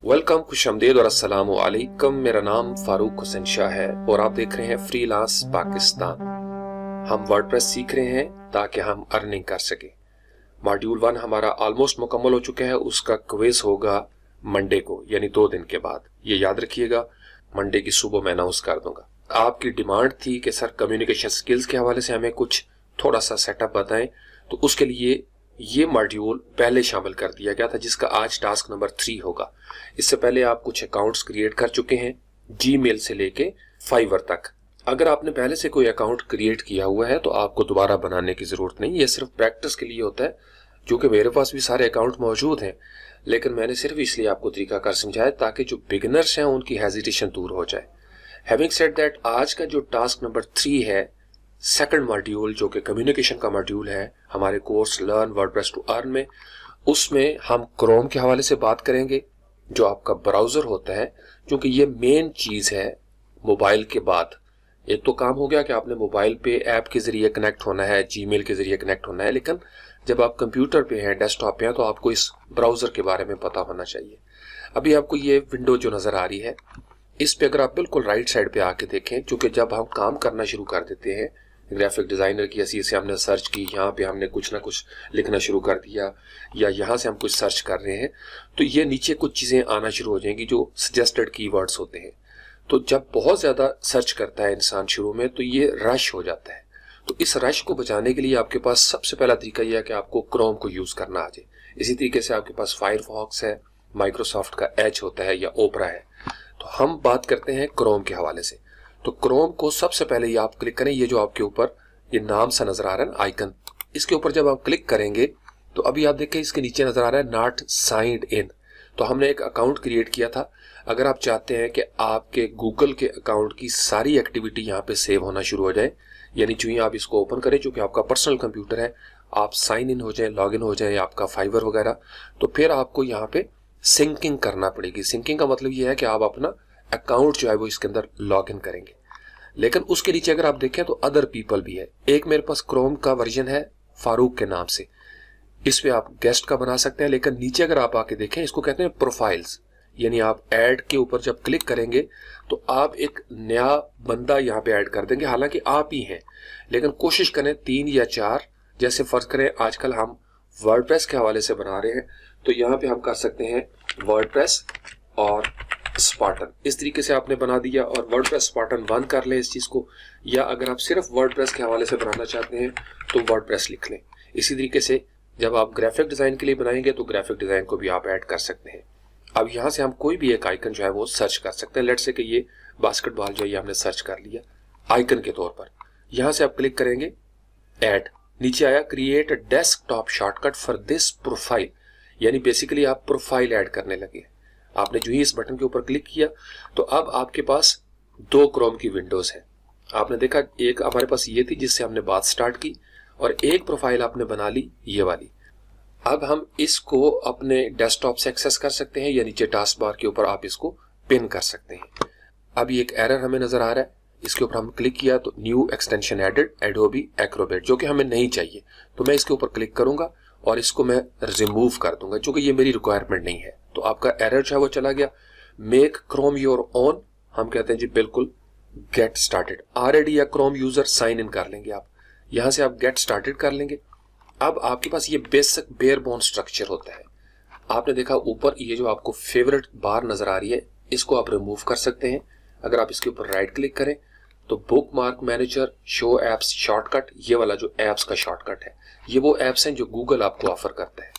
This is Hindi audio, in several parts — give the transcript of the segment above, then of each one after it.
वेलकम, खुशामदीद और अस्सलाम वालेकुम। मेरा नाम फारूक हुसैन शाह है और आप देख रहे हैं फ्रीलांस पाकिस्तान। हम वर्डप्रेस सीख रहे हैं ताकि हम अर्निंग कर सके। मॉड्यूल 1 हमारा ऑलमोस्ट मुकम्मल हो चुका है। उसका क्विज होगा मंडे को, यानी 2 दिन के बाद। ये याद रखिएगा, मंडे की सुबह मैं अनाउंस कर दूंगा। आपकी डिमांड थी कि सर कम्युनिकेशन स्किल्स के हवाले से हमें कुछ थोड़ा सा सेटअप बताएं, तो उसके लिए ये मॉड्यूल पहले शामिल कर दिया गया था, जिसका आज टास्क नंबर 3 होगा। इससे पहले आप कुछ अकाउंट्स क्रिएट कर चुके हैं, जीमेल से लेके फाइवर तक। अगर आपने पहले से कोई अकाउंट क्रिएट किया हुआ है तो आपको दोबारा बनाने की जरूरत नहीं, ये सिर्फ प्रैक्टिस के लिए होता है। जो कि मेरे पास भी सारे अकाउंट मौजूद हैं, लेकिन मैंने सिर्फ इसलिए आपको तरीकाकार समझाया ताकि जो बिगिनर्स हैं उनकी हेजिटेशन दूर हो जाए। हैविंग सेड दैट, आज का जो टास्क नंबर 3 है, सेकंड मॉड्यूल, जो कि कम्युनिकेशन का मॉड्यूल है हमारे course learn WordPress to earn में, उसमें हम क्रोम के हवाले से बात करेंगे, जो आपका ब्राउजर होता है, क्योंकि ये मेन चीज है मोबाइल के बाद। एक तो काम हो गया कि आपने मोबाइल पे ऐप के जरिए कनेक्ट होना है, जीमेल के जरिए कनेक्ट होना है, लेकिन जब आप कंप्यूटर पे हैं, डेस्कटॉप पे हैं, तो आपको इस ब्राउजर के बारे में पता होना चाहिए। अभी आपको ये विंडो जो नजर आ रही है, इस पे अगर आप बिल्कुल राइट साइड पे आके देखें, क्योंकि जब हम काम करना शुरू कर देते हैं, ग्राफिक डिजाइनर की ऐसी से हमने सर्च की, यहाँ पे हमने कुछ ना कुछ लिखना शुरू कर दिया, या यहाँ से हम कुछ सर्च कर रहे हैं, तो ये नीचे कुछ चीजें आना शुरू हो जाएंगी जो सजेस्टेड कीवर्ड्स होते हैं। तो जब बहुत ज्यादा सर्च करता है इंसान शुरू में, तो ये रश हो जाता है। तो इस रश को बचाने के लिए आपके पास सबसे पहला तरीका यह है कि आपको क्रोम को यूज करना आ जाए। इसी तरीके से आपके पास फायरफॉक्स है, माइक्रोसॉफ्ट का एज होता है, या ओपरा है। तो हम बात करते हैं क्रोम के हवाले से। तो क्रोम को सबसे पहले ये आप क्लिक करें, ये जो आपके ऊपर ये नाम सा नजर आ रहा है ना, आइकन, इसके ऊपर जब आप क्लिक करेंगे तो अभी आप देखें इसके नीचे नजर आ रहा है नॉट साइंड इन। तो हमने एक अकाउंट क्रिएट किया था। अगर आप चाहते हैं कि आपके गूगल के अकाउंट की सारी एक्टिविटी यहाँ पे सेव होना शुरू हो जाए, यानी जो ही आप इसको ओपन करें, चूंकि आपका पर्सनल कंप्यूटर है, आप साइन इन हो जाए, लॉग इन हो जाए आपका फाइवर वगैरह, तो फिर आपको यहाँ पे सिंकिंग करना पड़ेगी। सिंकिंग का मतलब ये है कि आप अपना अकाउंट जो है वो इसके अंदर लॉग इन करेंगे। लेकिन उसके नीचे अगर आप देखें तो अदर पीपल भी है। एक मेरे पास क्रोम का वर्जन है फारूक के नाम से, इस पे आप गेस्ट का बना सकते हैं। लेकिन नीचे अगर आप आके देखें, इसको कहते हैं प्रोफाइल्स, यानी आप ऐड के ऊपर जब क्लिक करेंगे तो आप एक नया बंदा यहाँ पे ऐड कर देंगे। हालांकि आप ही हैं, लेकिन कोशिश करें 3 या 4। जैसे फर्ज करें आजकल हम वर्डप्रेस के हवाले से बना रहे हैं, तो यहाँ पे हम कर सकते हैं वर्डप्रेस और स्पार्टन। इस तरीके से आपने बना दिया और वर्डप्रेस स्पार्टन बंद कर लें इस चीज को, या अगर आप सिर्फ वर्डप्रेस के हवाले से बनाना चाहते हैं तो वर्डप्रेस लिख लें। इसी तरीके से जब आप ग्राफिक डिजाइन के लिए बनाएंगे तो ग्राफिक डिजाइन को भी आप ऐड कर सकते हैं। अब यहाँ से हम कोई भी एक आइकन जो है वो सर्च कर सकते हैं। लेट्स से कि ये बास्केटबॉल जो है ये हमने सर्च कर लिया आइकन के तौर पर। यहाँ से आप क्लिक करेंगे, ऐड, नीचे आया create a desktop shortcut for this profile, यानी बेसिकली आप प्रोफाइल ऐड करने लगे। आपने जो ही इस बटन के ऊपर क्लिक किया तो अब आपके पास 2 क्रोम की विंडोज हैं। आपने देखा एक हमारे पास ये थी जिससे हमने बात स्टार्ट की, और एक प्रोफाइल आपने बना ली ये वाली। अब हम इसको अपने डेस्कटॉप से एक्सेस कर सकते हैं, या नीचे टास्क बार के ऊपर आप इसको पिन कर सकते हैं। अब ये एक एरर हमें नजर आ रहा है, इसके ऊपर हम क्लिक किया तो new extension added Adobe Acrobat, जो कि हमें नहीं चाहिए। तो मैं इसके ऊपर क्लिक करूंगा और इसको मैं रिमूव कर दूंगा, क्योंकि ये मेरी रिक्वायरमेंट नहीं है। तो आपका एरर जो है वो चला गया। मेक क्रोम योर ओन, हम कहते हैं जी बिल्कुल गेट स्टार्टेड। ऑलरेडी या क्रोम यूजर साइन इन कर लेंगे आप, यहां से आप गेट स्टार्टेड कर लेंगे। अब आपके पास ये बेसिक बेयर बोन स्ट्रक्चर होता है। आपने देखा ऊपर ये जो आपको फेवरेट बार नजर आ रही है, इसको आप रिमूव कर सकते हैं। अगर आप इसके ऊपर राइट क्लिक करें तो book mark manager, show apps shortcut, ये वाला जो एप्स का शॉर्टकट है, ये वो एप्स हैं जो गूगल आपको ऑफर करता है।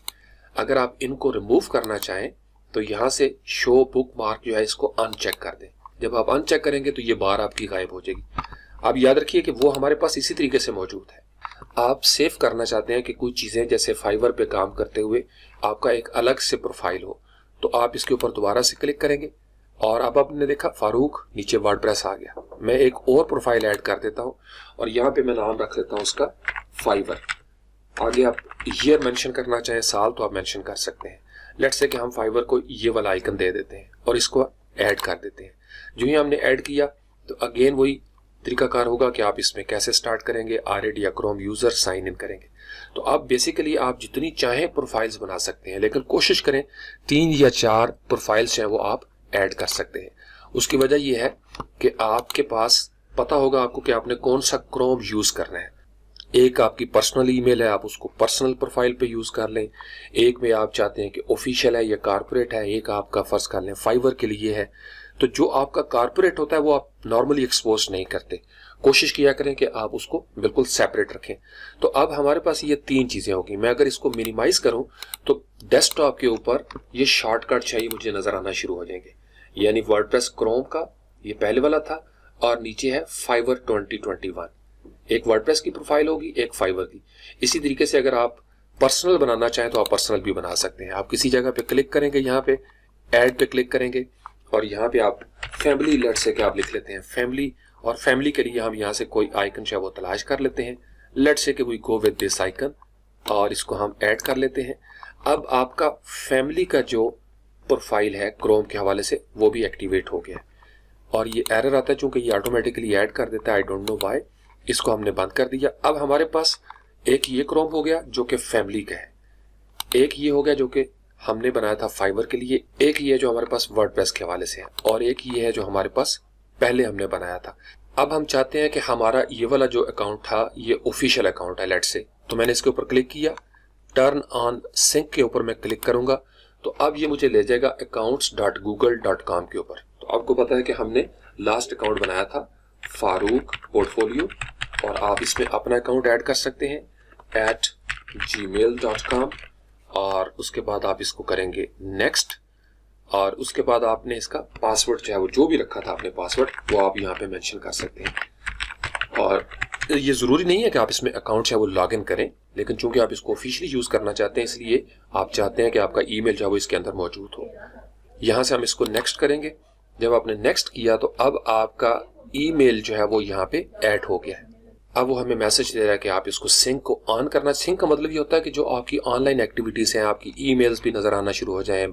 अगर आप इनको रिमूव करना चाहें तो यहां से शो बुक मार्क जो है इसको अनचेक कर दें। जब आप अनचेक करेंगे तो ये बार आपकी गायब हो जाएगी। आप याद रखिए कि वो हमारे पास इसी तरीके से मौजूद है। आप सेव करना चाहते हैं कि कुछ चीजें जैसे फाइवर पे काम करते हुए आपका एक अलग से प्रोफाइल हो, तो आप इसके ऊपर दोबारा से क्लिक करेंगे और अब आपने देखा फारूक, नीचे वर्डप्रेस आ गया। मैं एक और प्रोफाइल ऐड कर देता हूं और यहाँ पे मैं नाम रख लेता हूं उसका फाइवर। आगे आप ईयर मेंशन करना चाहें, साल, तो आप मेंशन कर सकते हैं। लेट्स से कि हम फाइवर को ये वाला आइकन दे देते हैं और इसको ऐड कर देते हैं। जो ही हमने ऐड किया तो अगेन वही तरीकाकार होगा कि आप इसमें कैसे स्टार्ट करेंगे, RED या क्रोम यूजर साइन इन करेंगे। तो आप बेसिकली आप जितनी चाहें प्रोफाइल्स बना सकते हैं, लेकिन कोशिश करें 3 या 4 प्रोफाइल्स हैं वो आप ऐड कर सकते हैं। उसकी वजह यह है कि आपके पास पता होगा आपको कि आपने कौन सा क्रोम यूज करना है। एक आपकी पर्सनल ईमेल है, आप उसको पर्सनल प्रोफाइल पे यूज कर लें। एक में आप चाहते हैं कि ऑफिशियल है या कारपोरेट है। एक आपका फर्ज कर लें फाइवर के लिए है। तो जो आपका कारपोरेट होता है वो आप नॉर्मली एक्सपोज नहीं करते, कोशिश किया करें कि आप उसको बिल्कुल सेपरेट रखें। तो अब हमारे पास ये 3 चीजें होगी। मैं अगर इसको मिनिमाइज करूं तो डेस्कटॉप के ऊपर ये शॉर्टकट चाहिए मुझे नजर आना शुरू हो जाएंगे। यानी वर्डप्रेस क्रोम का ये पहले वाला था और नीचे है फाइवर 2021। एक वर्डप्रेस की प्रोफाइल होगी, एक फाइवर की। इसी तरीके से अगर आप पर्सनल बनाना चाहें तो आप पर्सनल भी बना सकते हैं। आप किसी जगह पे क्लिक करेंगे, यहाँ पे ऐड पे क्लिक करेंगे और यहाँ पे आप फैमिली लेट से क्या आप लिख लेते हैं फैमिली, और फैमिली के लिए हम यहाँ से कोई आइकन चाहे वो तलाश कर लेते हैं। लेट से कि we go with this icon और इसको हम ऐड कर लेते हैं। अब आपका फैमिली का जो प्रोफाइल है क्रोम के हवाले से वो भी एक्टिवेट हो गया है और ये एरर आता है चूंकि ये ऑटोमेटिकली ऐड कर देता है। I don't know why. इसको हमने बंद कर दिया। अब हमारे पास एक ये क्रोम हो गया जो कि फैमिली का है, एक ये हो गया जो कि हमने बनाया था फाइवर के लिए, एक ये जो हमारे पास वर्डप्रेस के हवाले से है और एक ये है जो हमारे पास पहले हमने बनाया था। अब हम चाहते हैं कि हमारा ये वाला जो अकाउंट था ये ऑफिशियल अकाउंट है लेट से। तो मैंने इसके ऊपर क्लिक किया, टर्न ऑन सिंक के ऊपर मैं क्लिक करूंगा तो अब ये मुझे ले जाएगा accounts.google.com के ऊपर। तो आपको पता है कि हमने लास्ट अकाउंट बनाया था फारूक पोर्टफोलियो और आप इसमें अपना अकाउंट ऐड कर सकते हैं @gmail.com और उसके बाद आप इसको करेंगे नेक्स्ट और उसके बाद आपने इसका पासवर्ड चाहे वो जो भी रखा था आपने पासवर्ड वो आप यहाँ पे मेंशन कर सकते हैं। और ये जरूरी नहीं है कि आप इसमें अकाउंट चाहे वो लॉग इन करें, लेकिन चूंकि आप इसको ऑफिशियली यूज करना चाहते हैं इसलिए आप चाहते हैं कि आपका ईमेल जो है वो इसके अंदर मौजूद हो। यहाँ से हम इसको नेक्स्ट करेंगे। जब आपने नेक्स्ट किया तो अब आपका ईमेल जो है वो यहाँ पे ऐड हो गया है। अब वो हमें मैसेज दे रहा है कि आप इसको सिंक को ऑन करना। सिंक का मतलब ये होता है कि जो आपकी ऑनलाइन एक्टिविटीज हैं, आपकी ईमेल्स भी नजर आना शुरू हो जाएं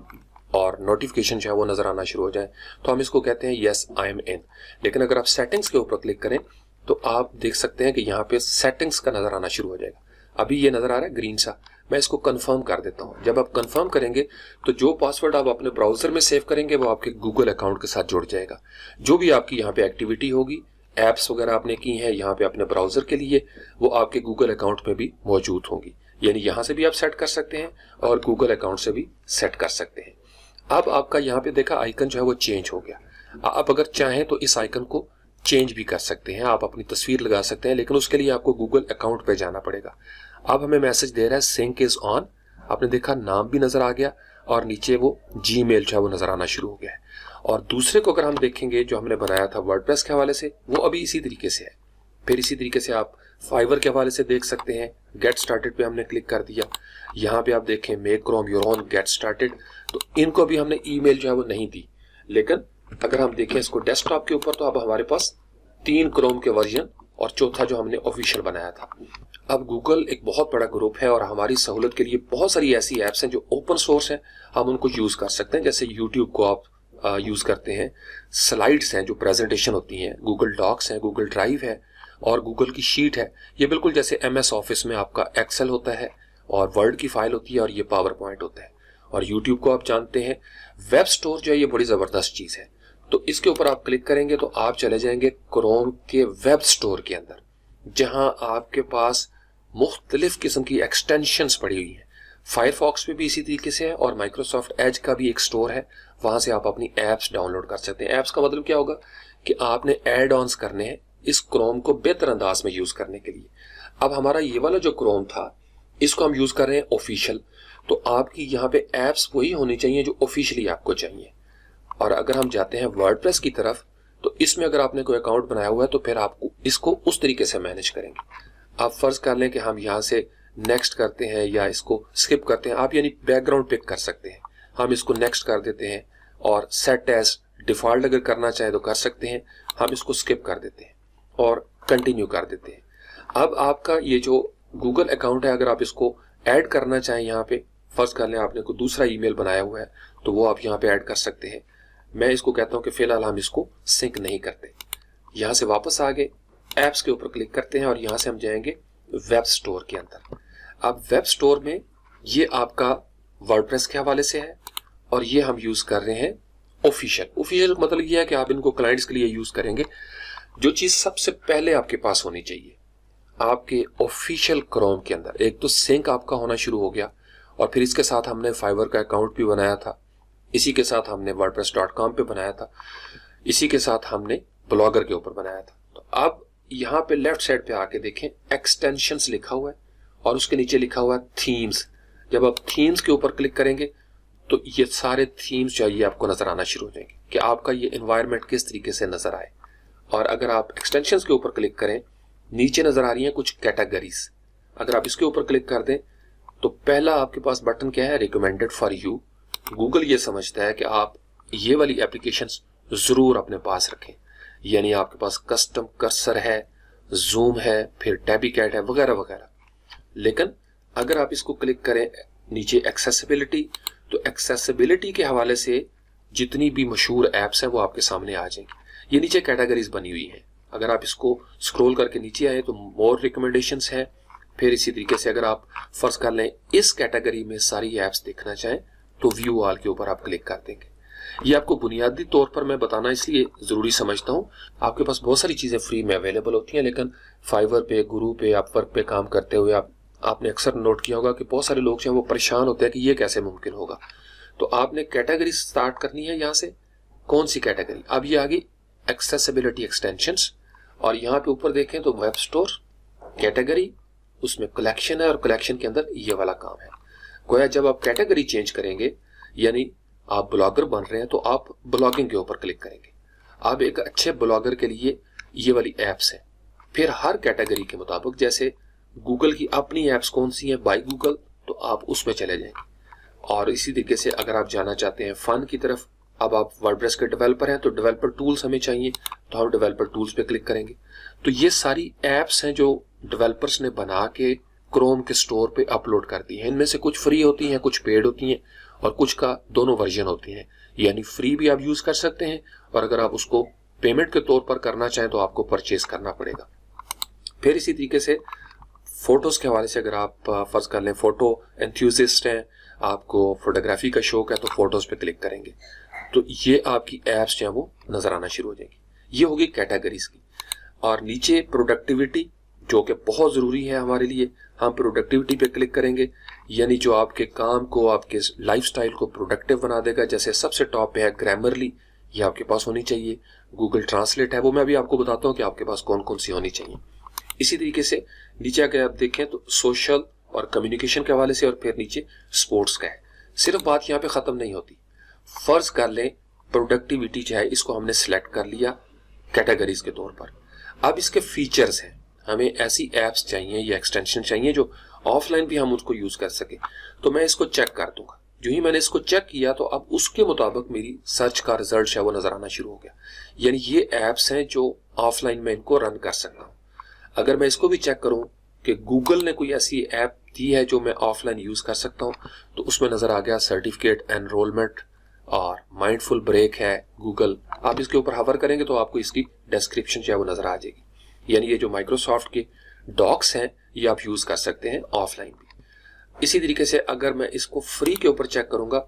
और नोटिफिकेशन जो है वो नजर आना शुरू हो जाए, तो हम इसको कहते हैं यस आई एम इन। लेकिन अगर आप सेटिंग्स के ऊपर क्लिक करें तो आप देख सकते हैं कि यहाँ पे सेटिंग्स का नजर आना शुरू हो जाएगा। अभी ये नजर आ रहा है ग्रीन सा, मैं इसको कंफर्म कर देता हूँ। जब आप कंफर्म करेंगे तो जो पासवर्ड आप अपने ब्राउजर में सेव करेंगे वो आपके गूगल अकाउंट के साथ जुड़ जाएगा। जो भी आपकी यहाँ पे एक्टिविटी होगी, एप्स वगैरह आपने की हैं यहाँ पे अपने ब्राउजर के लिए, वो आपके गूगल अकाउंट में भी मौजूद होंगी। यानी यहाँ से भी आप सेट कर सकते हैं और गूगल अकाउंट से भी सेट कर सकते हैं। अब आपका यहाँ पे देखा आइकन जो है वो चेंज हो गया। आप अगर चाहें तो इस आइकन को चेंज भी कर सकते हैं, आप अपनी तस्वीर लगा सकते हैं, लेकिन उसके लिए आपको गूगल अकाउंट पे जाना पड़ेगा। अब हमें मैसेज दे रहा है सिंक इज ऑन। आपने देखा नाम भी नजर आ गया और नीचे वो जीमेल जो है वो नजर आना शुरू हो गया है। और दूसरे को अगर हम देखेंगे जो हमने बनाया था वर्डप्रेस के हवाले से, वो अभी इसी तरीके से है। फिर इसी तरीके से आप फाइवर के हवाले से देख सकते हैं। गेट स्टार्टेड पे हमने क्लिक कर दिया। यहाँ पे आप देखें make Chrome your own get started, तो इनको अभी हमने ईमेल जो है वो नहीं दी। लेकिन अगर हम देखें इसको डेस्कटॉप के ऊपर तो अब हमारे पास 3 क्रोम के वर्जन और चौथा जो हमने ऑफिशियल बनाया था। अब गूगल एक बहुत बड़ा ग्रुप है और हमारी सहूलत के लिए बहुत सारी ऐसी ऐप्स हैं जो ओपन सोर्स हैं, हम उनको यूज कर सकते हैं। जैसे यूट्यूब को आप यूज करते हैं, स्लाइड्स हैं जो प्रेजेंटेशन होती हैं, गूगल डॉक्स हैं, गूगल ड्राइव है और गूगल की शीट है। ये बिल्कुल जैसे MS ऑफिस में आपका एक्सेल होता है और वर्ड की फाइल होती है और ये पावर पॉइंट होता है। और यूट्यूब को आप जानते हैं, वेब स्टोर जो है ये बड़ी जबरदस्त चीज है। तो इसके ऊपर आप क्लिक करेंगे तो आप चले जाएंगे क्रोम के वेब स्टोर के अंदर, जहां आपके पास मुख्तलिफ किस्म की एक्सटेंशंस पड़ी हुई हैं। फायरफॉक्स पे भी इसी तरीके से है और माइक्रोसॉफ्ट एज का भी एक स्टोर है, वहां से आप अपनी एप्स डाउनलोड कर सकते हैं। एप्स का मतलब क्या होगा कि आपने एड ऑन्स करने हैं इस क्रोम को बेहतर अंदाज में यूज करने के लिए। अब हमारा ये वाला जो क्रोम था इसको हम यूज कर रहे हैं ऑफिशियल, तो आपकी यहाँ पे एप्स वही होनी चाहिए जो ऑफिशियली आपको चाहिए। और अगर हम जाते हैं वर्डप्रेस की तरफ तो इसमें अगर आपने कोई अकाउंट बनाया हुआ है तो फिर आपको इसको उस तरीके से मैनेज करेंगे। आप फर्ज कर लें कि हम यहाँ से नेक्स्ट करते हैं या इसको स्किप करते हैं, आप यानी बैकग्राउंड पिक कर सकते हैं। हम इसको नेक्स्ट कर देते हैं और सेट एज डिफॉल्ट अगर करना चाहें तो कर सकते हैं। हम इसको स्किप कर देते हैं और कंटिन्यू कर देते हैं। अब आपका ये जो गूगल अकाउंट है अगर आप इसको ऐड करना चाहें, यहाँ पे फर्ज कर लें आपने कोई दूसरा ईमेल बनाया हुआ है तो वो आप यहाँ पे ऐड कर सकते हैं। मैं इसको कहता हूँ कि फिलहाल हम इसको सिंक नहीं करते। यहाँ से वापस आ गए, ऐप्स के ऊपर क्लिक करते हैं और यहाँ से हम जाएंगे वेब स्टोर के अंदर। अब वेब स्टोर में ये आपका वर्डप्रेस के हवाले से है और ये हम यूज कर रहे हैं ऑफिशियल मतलब ये है कि आप इनको क्लाइंट्स के लिए यूज करेंगे। जो चीज सबसे पहले आपके पास होनी चाहिए आपके ऑफिशियल क्रोम के अंदर, एक तो सिंक आपका होना शुरू हो गया और फिर इसके साथ हमने फाइवर का अकाउंट भी बनाया था, इसी के साथ हमने wordpress.com पे बनाया था, इसी के साथ हमने ब्लॉगर के ऊपर बनाया था। तो अब यहाँ पे लेफ्ट साइड पे आके देखें एक्सटेंशंस लिखा हुआ है और उसके नीचे लिखा हुआ है थीम्स। जब आप थीम्स के ऊपर क्लिक करेंगे तो ये सारे थीम्स चाहिए आपको नजर आना शुरू हो जाएंगे कि आपका ये एनवायरनमेंट किस तरीके से नजर आए। और अगर आप एक्सटेंशंस के ऊपर क्लिक करें, नीचे नजर आ रही हैं कुछ कैटेगरीज, अगर आप इसके ऊपर क्लिक कर दें तो पहला आपके पास बटन क्या है, रिकमेंडेड फॉर यू। गूगल ये समझता है कि आप ये वाली एप्लीकेशंस जरूर अपने पास रखें, यानी आपके पास कस्टम कर्सर है, जूम है, फिर टैबीकैट है वगैरह वगैरह। लेकिन अगर आप इसको क्लिक करें नीचे एक्सेसिबिलिटी, तो एक्सेसिबिलिटी के हवाले से जितनी भी मशहूर एप्स हैं वो आपके सामने आ जाएंगी। ये नीचे कैटेगरीज बनी हुई है, अगर आप इसको स्क्रॉल करके नीचे आए तो मोर रिकमेंडेशंस है। फिर इसी तरीके से अगर आप फर्ज कर लें इस कैटेगरी में सारी एप्स देखना चाहें तो व्यू ऑल के ऊपर आप क्लिक कर देंगे। ये आपको बुनियादी तौर पर मैं बताना इसलिए जरूरी समझता हूँ, आपके पास बहुत सारी चीजें फ्री में अवेलेबल होती हैं, लेकिन फाइवर पे, गुरु पे, अपवर्क पे काम करते हुए आपने अक्सर नोट किया होगा कि बहुत सारे लोग जो हैं वो परेशान होते हैं कि ये कैसे मुमकिन होगा। तो आपने कैटेगरी स्टार्ट करनी है यहाँ से, कौन सी कैटेगरी। अब ये आ गई एक्सेसिबिलिटी एक्सटेंशंस और यहाँ पे ऊपर देखें तो वेब स्टोर कैटेगरी, उसमें कलेक्शन है और कलेक्शन के अंदर ये वाला काम है। गोया जब आप कैटेगरी चेंज करेंगे, यानी आप ब्लॉगर बन रहे हैं तो आप ब्लॉगिंग के ऊपर क्लिक करेंगे। आप एक अच्छे ब्लॉगर के लिए ये वाली एप्स है। फिर हर कैटेगरी के मुताबिक, जैसे गूगल की अपनी एप्स कौन सी है बाय गूगल, तो आप उसमें चले जाएंगे। और इसी तरीके से अगर आप जाना चाहते हैं फन की तरफ, अब आप वर्डप्रेस के डेवलपर हैं तो डेवलपर टूल्स हमें चाहिए, तो हम डेवलपर टूल्स पे क्लिक करेंगे। तो ये सारी एप्स हैं जो डेवलपर्स ने बना के क्रोम के स्टोर पे अपलोड कर दी है। इनमें से कुछ फ्री होती हैं, कुछ पेड होती हैं और कुछ का दोनों वर्जन होती हैं, यानी फ्री भी आप यूज कर सकते हैं और अगर आप उसको पेमेंट के तौर पर करना चाहें तो आपको परचेज करना पड़ेगा। फिर इसी तरीके से फोटोज के हवाले से, अगर आप फर्ज कर लें फोटो एंथुसिस्ट हैं, आपको फोटोग्राफी का शौक है, तो फोटोज पे क्लिक करेंगे तो ये आपकी एप्स जो है वो नजर आना शुरू हो जाएंगी। ये होगी कैटेगरीज की। और नीचे प्रोडक्टिविटी जो कि बहुत जरूरी है हमारे लिए, हम प्रोडक्टिविटी पे क्लिक करेंगे, यानी जो आपके काम को, आपके लाइफस्टाइल को प्रोडक्टिव बना देगा। जैसे सबसे टॉप पे है ग्रामरली, ये आपके पास होनी चाहिए। गूगल ट्रांसलेट है, वो मैं अभी आपको बताता हूँ कि आपके पास कौन कौन सी होनी चाहिए। इसी तरीके से नीचे आके आप देखें तो सोशल और कम्युनिकेशन के हवाले से, और फिर नीचे स्पोर्ट्स का है। सिर्फ बात यहाँ पे खत्म नहीं होती। फर्ज कर लें प्रोडक्टिविटी जो है इसको हमने सिलेक्ट कर लिया कैटेगरीज के तौर पर। अब इसके फीचर्स हैं, हमें ऐसी एप्स चाहिए या एक्सटेंशन चाहिए जो ऑफलाइन भी हम उसको यूज कर सके। तो मैं इसको चेक कर दूंगा। जो ही मैंने इसको चेक किया तो अब उसके मुताबिक मेरी सर्च का रिजल्ट है वो नजर आना शुरू हो गया। यानी ये एप्स हैं जो ऑफलाइन में इनको रन कर सकता हूँ। अगर मैं इसको भी चेक करूं कि गूगल ने कोई ऐसी ऐप दी है जो मैं ऑफलाइन यूज कर सकता हूं, तो उसमें नजर आ गया सर्टिफिकेट एनरोलमेंट और माइंडफुल ब्रेक है गूगल। आप इसके ऊपर हवर करेंगे तो आपको इसकी डिस्क्रिप्शन जो है वो नजर आ जाएगी। यानी ये जो माइक्रोसॉफ्ट के डॉक्स हैं ये आप यूज कर सकते हैं ऑफलाइन भी। इसी तरीके से अगर मैं इसको फ्री के ऊपर चेक करूंगा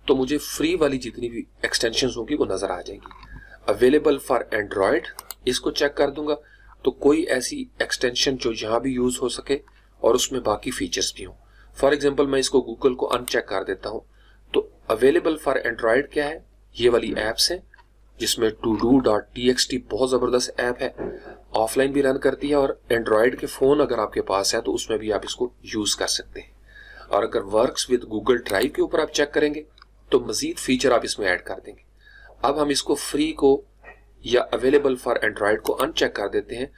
तो मुझे फ्री वाली जितनी भी एक्सटेंशन होगी वो नजर आ जाएंगी। अवेलेबल फॉर एंड्रॉयड, इसको चेक कर दूंगा तो कोई ऐसी एक्सटेंशन जो यहाँ भी यूज हो सके और उसमें बाकी फीचर्स भी हों। फॉर एग्जांपल मैं इसको गूगल को अनचेक कर देता हूँ तो अवेलेबल फॉर एंड्रॉयड क्या है, ये वाली एप्स है जिसमें todo.txt बहुत जबरदस्त ऐप है, ऑफलाइन भी रन करती है और एंड्रॉयड के फोन अगर आपके पास है तो उसमें भी आप इसको यूज कर सकते हैं। और अगर वर्क्स विद गूगल ड्राइव के ऊपर आप चेक करेंगे तो मजीद फीचर आप इसमें ऐड कर देंगे। अब हम इसको फ्री को या अवेलेबल फॉर एंड्रॉयड को अनचेक कर देते हैं,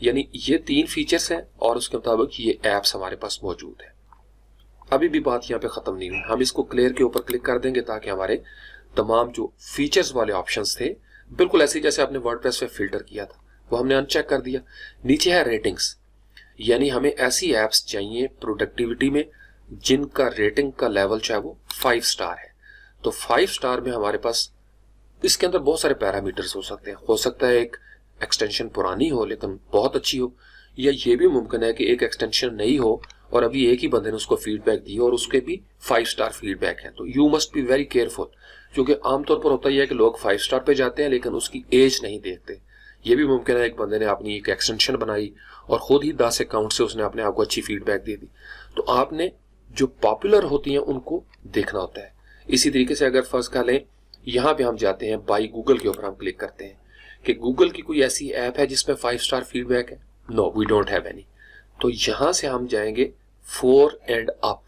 यानी ये 3 फीचर्स हैं और उसके मुताबिक ये एप्स हमारे पास मौजूद है। अभी भी बात यहाँ पे खत्म नहीं हुई, हम इसको क्लियर के ऊपर क्लिक कर देंगे ताकि हमारे तमाम जो फीचर्स वाले ऑप्शंस थे बिल्कुल ऐसे जैसे आपने वर्डप्रेस पे फिल्टर किया था वो हमने अनचेक कर दिया। नीचे है रेटिंग्स, यानी हमें ऐसी एप्स चाहिए प्रोडक्टिविटी में जिनका रेटिंग का लेवल चाहे वो 5 स्टार है। तो 5 स्टार में हमारे पास इसके अंदर बहुत सारे पैरामीटर्स हो सकते हैं। हो सकता है एक एक्सटेंशन पुरानी हो लेकिन बहुत अच्छी हो, या ये भी मुमकिन है कि एक एक्सटेंशन नई हो और अभी एक ही बंदे ने उसको फीडबैक दी और उसके भी 5 स्टार फीडबैक है। तो you must be very careful, क्योंकि आमतौर पर होता ही है कि लोग 5 स्टार पे जाते हैं लेकिन उसकी एज नहीं देखते। ये भी मुमकिन है एक बंदे ने अपनी एक एक्सटेंशन बनाई और खुद ही 10 अकाउंट से उसने अपने आप को अच्छी फीडबैक दे दी। तो आपने जो पॉपुलर होती हैं उनको देखना होता है। इसी तरीके से अगर फर्ज कर लें यहाँ पे हम जाते हैं बाई गूगल के ऊपर हम क्लिक करते हैं कि गूगल की कोई ऐसी ऐप है जिसमें 5 स्टार फीडबैक है? No, we don't have any. तो यहां से हम जाएंगे 4 एंड अप,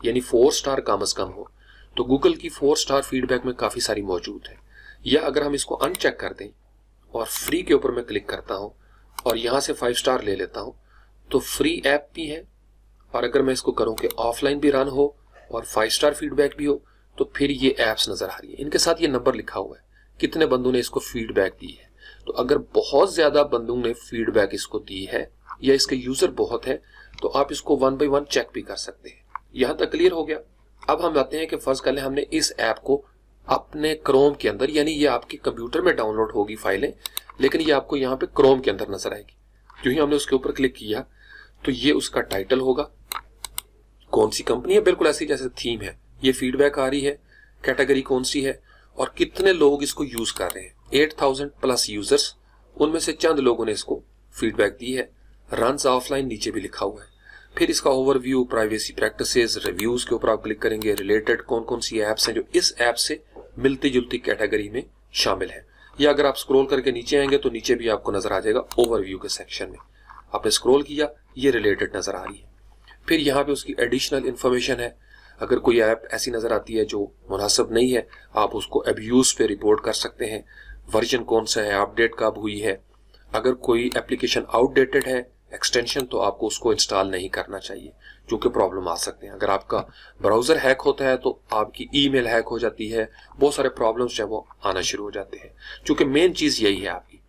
यानी 4 स्टार कम से कम हो। तो गूगल की 4 स्टार फीडबैक में काफी सारी मौजूद है। या अगर हम इसको अनचेक कर दें और फ्री के ऊपर मैं क्लिक करता हूं और यहां से 5 स्टार ले लेता हूं, तो फ्री ऐप भी है। और अगर मैं इसको करूं कि ऑफलाइन भी रन हो और 5 स्टार फीडबैक भी हो, तो फिर ये ऐप्स नजर आ रही है। इनके साथ ये नंबर लिखा हुआ है कितने बंदों ने इसको फीडबैक दी है। तो अगर बहुत ज्यादा बंदों ने फीडबैक इसको दी है या इसके यूजर बहुत है, तो आप इसको 1 बाय 1 चेक भी कर सकते हैं। यहां तक क्लियर हो गया। अब हम आते हैं कि फर्ज कर लें हमने इस ऐप को अपने क्रोम के अंदर, यानी ये आपके कंप्यूटर में डाउनलोड होगी फाइलें, लेकिन ये आपको यहाँ पे क्रोम के अंदर नजर आएगी। जो ही हमने उसके ऊपर क्लिक किया तो ये उसका टाइटल होगा, कौन सी कंपनी है, बिल्कुल ऐसी जैसे थीम है, ये फीडबैक आ रही है, कैटेगरी कौन सी है और कितने लोग इसको यूज कर रहे हैं। 8000 प्लस यूजर्स, उनमें से चंद लोगों ने इसको फीडबैक दी है। रन्स ऑफलाइन नीचे भी लिखा हुआ है। फिर इसका ओवरव्यू, प्राइवेसी प्रैक्टिसेस, रिव्यूज के ऊपर आप क्लिक करेंगे, रिलेटेड कौन कौन सी ऐप्स हैं जो इस ऐप से मिलती जुलती कैटेगरी में शामिल है। या अगर आप स्क्रॉल करके नीचे आएंगे तो नीचे भी आपको नजर आ जाएगा ओवरव्यू के सेक्शन में। आपने स्क्रॉल किया, ये रिलेटेड नजर आ रही है। फिर यहाँ पे उसकी एडिशनल इंफॉर्मेशन है। अगर कोई ऐप ऐसी नजर आती है जो मुनासिब नहीं है, आप उसको अब्यूज पे रिपोर्ट कर सकते हैं। वर्जन कौन सा है, अपडेट कब हुई है। अगर कोई एप्लीकेशन आउटडेटेड है एक्सटेंशन, तो आपको उसको इंस्टॉल नहीं करना चाहिए, क्योंकि प्रॉब्लम आ सकते हैं। अगर आपका ब्राउजर हैक होता है तो आपकी ईमेल हैक हो जाती है, बहुत सारे प्रॉब्लम्स जो है वो आना शुरू हो जाते हैं, क्योंकि मेन चीज यही है आपकी।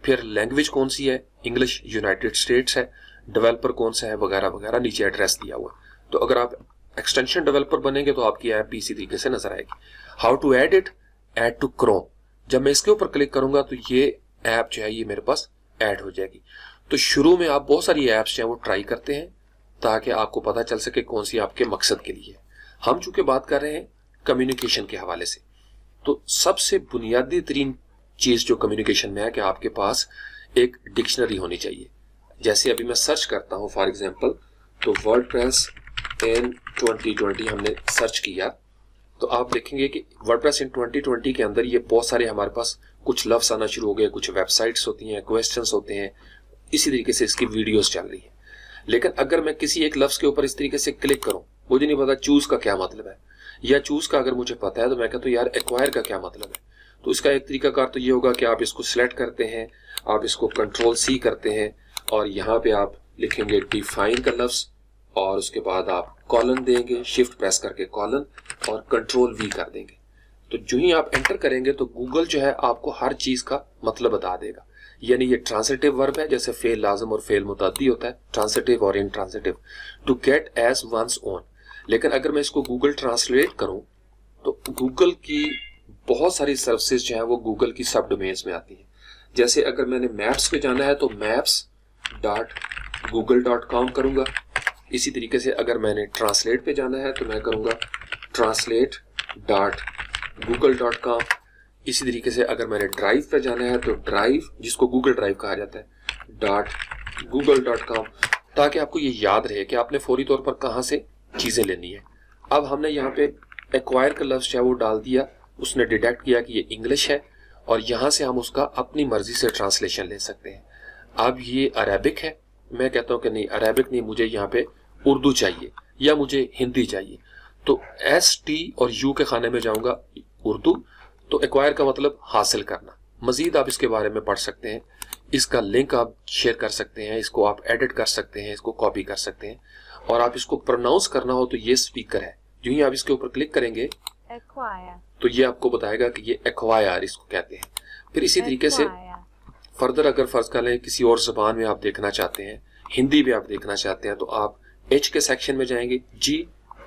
फिर लैंग्वेज कौन सी है, इंग्लिश, यूनाइटेड स्टेट्स है, डेवलपर कौन सा है, वगैरह वगैरह नीचे एड्रेस दिया हुआ है। तो अगर आप एक्सटेंशन डेवलपर बनेंगे तो आपकी ऐप भी इसी तरीके से नजर आएगी। How to add it, add to Chrome. जब मैं इसके ऊपर क्लिक करूंगा तो ये ऐप जो है ये मेरे पास ऐड हो जाएगी। तो शुरू में आप बहुत सारी ऐप्स जो है वो ट्राई करते हैं ताकि आपको पता चल सके कौन सी आपके मकसद के लिए है। हम चूंकि बात कर रहे हैं कम्युनिकेशन के हवाले से, तो सबसे बुनियादी तरीन चीज जो कम्युनिकेशन में है कि आपके पास एक डिक्शनरी होनी चाहिए। जैसे अभी मैं सर्च करता हूं फॉर एग्जांपल, तो वर्डप्रेस इन 2020 हमने सर्च किया, तो आप देखेंगे कि वर्डप्रेस इन 2020 के अंदर ये बहुत सारे हमारे पास कुछ लफ्ज आना शुरू हो गए, कुछ वेबसाइट्स होती हैं, क्वेश्चंस होते हैं, इसी तरीके से इसकी वीडियोस चल रही है। लेकिन अगर मैं किसी एक लफ्ज के ऊपर इस तरीके से क्लिक करूं, मुझे नहीं पता चूज का क्या मतलब है, या चूज का अगर मुझे पता है तो मैं कहता हूं यार एक्वायर का क्या मतलब है। तो इसका एक तरीकाकार तो ये होगा कि आप इसको सिलेक्ट करते हैं, आप इसको कंट्रोल सी करते हैं और यहाँ पे आप लिखेंगे डिफाइन का लफ्ज और उसके बाद आप कॉलन देंगे, शिफ्ट प्रेस करके कॉलन और कंट्रोल वी कर देंगे। तो जो ही आप एंटर करेंगे तो गूगल जो है आपको हर चीज का मतलब बता देगा। यानी ये ट्रांसिटिव वर्ब है, जैसे फेल लाजम और फेल मुतअद्दी होता है, ट्रांसिटिव और intransitive, to get as once own. लेकिन अगर मैं इसको गूगल ट्रांसलेट करूं तो गूगल की बहुत सारी सर्विसेज जो है वो गूगल की सब डोमेन्स में आती हैं। जैसे अगर मैंने मैप्स पे जाना है तो maps.google.com करूंगा। इसी तरीके से अगर मैंने ट्रांसलेट पे जाना है तो मैं करूंगा translate.google.com। इसी तरीके से अगर मैंने ड्राइव पे जाना है तो ड्राइव, जिसको गूगल ड्राइव कहा जाता है, .google.com, ताकि आपको ये याद रहे कि आपने फौरी तौर पर कहाँ से चीजें लेनी है। अब हमने यहाँ पे एक्वायर का लफ्ज है वो डाल दिया, उसने डिटेक्ट किया कि ये इंग्लिश है और यहाँ से हम उसका अपनी मर्जी से ट्रांसलेशन ले सकते हैं। अब ये अरेबिक है, मैं कहता हूँ कि नहीं अरेबिक नहीं, मुझे यहाँ पे उर्दू चाहिए या मुझे हिंदी चाहिए, तो ST और U के खाने में जाऊंगा उर्दू। तो एक्वायर का मतलब हासिल करना। मजीद आप इसके बारे में पढ़ सकते हैं, इसका लिंक आप शेयर कर सकते हैं, इसको आप एडिट कर सकते हैं, इसको कॉपी कर सकते हैं। और आप इसको प्रोनाउंस करना हो तो ये स्पीकर है, जो ही आप इसके ऊपर क्लिक करेंगे एक्वायर, तो ये आपको बताएगा कि ये एक्वायर इसको कहते हैं। फिर इसी तरीके से फर्दर अगर फर्ज कर लें किसी और जबान में आप देखना चाहते हैं, हिंदी में आप देखना चाहते हैं, तो आप H के सेक्शन में जाएंगे, G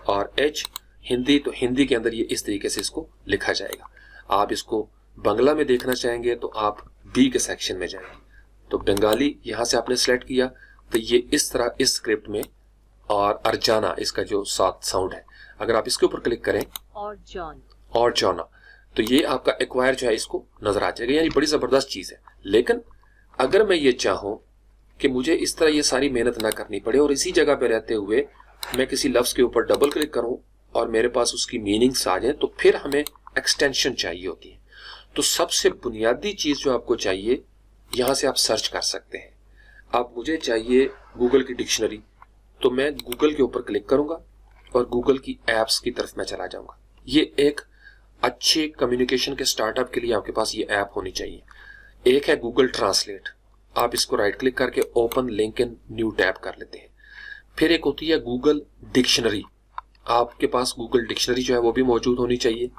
और H हिंदी, तो हिंदी के अंदर ये इस तरीके से इसको लिखा जाएगा। आप इसको बंगला में देखना चाहेंगे तो आप B के सेक्शन में जाएंगे, तो बंगाली यहाँ से आपने सेलेक्ट किया तो ये इस तरह इस स्क्रिप्ट में, और अर्जाना इसका जो साथ साउंड है, अगर आप इसके ऊपर क्लिक करें और जाना तो ये आपका एक्वायर जो है इसको नजर आ जाएगा, यानी बड़ी जबरदस्त चीज है। लेकिन अगर मैं ये चाहूं कि मुझे इस तरह ये सारी मेहनत ना करनी पड़े और इसी जगह पे रहते हुए मैं किसी लफ्ज के ऊपर डबल क्लिक करूं और मेरे पास उसकी मीनिंग्स आ जाए, तो फिर हमें एक्सटेंशन चाहिए होती है। तो सबसे बुनियादी चीज जो आपको चाहिए, यहां से आप सर्च कर सकते हैं। अब मुझे चाहिए गूगल की डिक्शनरी, तो मैं गूगल के ऊपर क्लिक करूंगा और गूगल की एप्स की तरफ मैं चला जाऊंगा। ये एक अच्छे कम्युनिकेशन के स्टार्टअप के लिए आपके पास ये ऐप होनी चाहिए। एक है गूगल ट्रांसलेट, आप इसको राइट क्लिक करके open link in new tab कर लेते हैं। फिर एक होती है गूगल डिक्शनरी, आपके पास गूगल डिक्शनरी जो है वो भी मौजूद होनी चाहिए।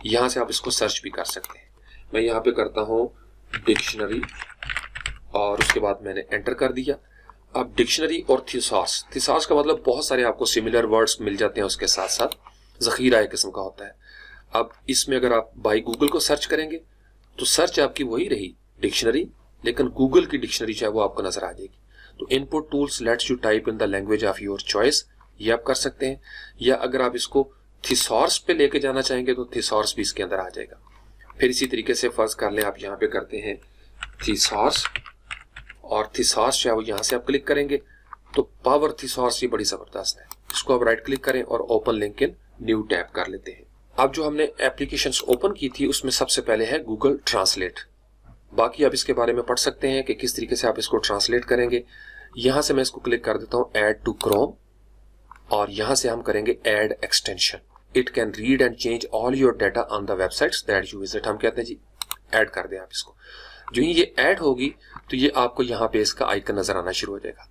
यहां से आप इसको सर्च भी कर सकते हैं। मैं यहाँ पे करता हूँ डिक्शनरी और उसके बाद मैंने एंटर कर दिया। अब डिक्शनरी और थिसॉस, थिसॉस का मतलब बहुत सारे आपको सिमिलर वर्ड्स मिल जाते हैं, उसके साथ साथ जखीरा एक किस्म का होता है। अब इसमें अगर आप बाई गूगल को सर्च करेंगे तो सर्च आपकी वही रही डिक्शनरी, लेकिन गूगल की डिक्शनरी जो है वो आपको नजर आ जाएगी। तो input tools let's you type in the language of your choice, ये आप कर सकते हैं। या अगर आप इसको थिसॉर्स पे लेके जाना चाहेंगे तो थिसॉर्स भी इसके अंदर आ जाएगा। फिर इसी तरीके से फर्ज कर लें आप यहाँ पे करते हैं थिसॉर्स, और थिसॉर्स जो है वो यहाँ से आप क्लिक करेंगे तो पावर थिसॉर्स ये बड़ी जबरदस्त है। इसको आप राइट क्लिक करें और open link in new tab कर लेते हैं। अब जो हमने एप्लीकेशंस ओपन की थी उसमें सबसे पहले है गूगल ट्रांसलेट। बाकी आप इसके बारे में पढ़ सकते हैं कि किस तरीके से आप इसको ट्रांसलेट करेंगे। यहां से मैं इसको क्लिक कर देता हूं ऐड टू क्रोम, और यहां से हम करेंगे add extension. It can read and change all your data on the websites that you visit. हम कहते हैं जी ऐड कर दें आप इसको। जो ही ये ऐड होगी तो ये आपको यहाँ पे इसका आइकन नजर आना शुरू हो जाएगा।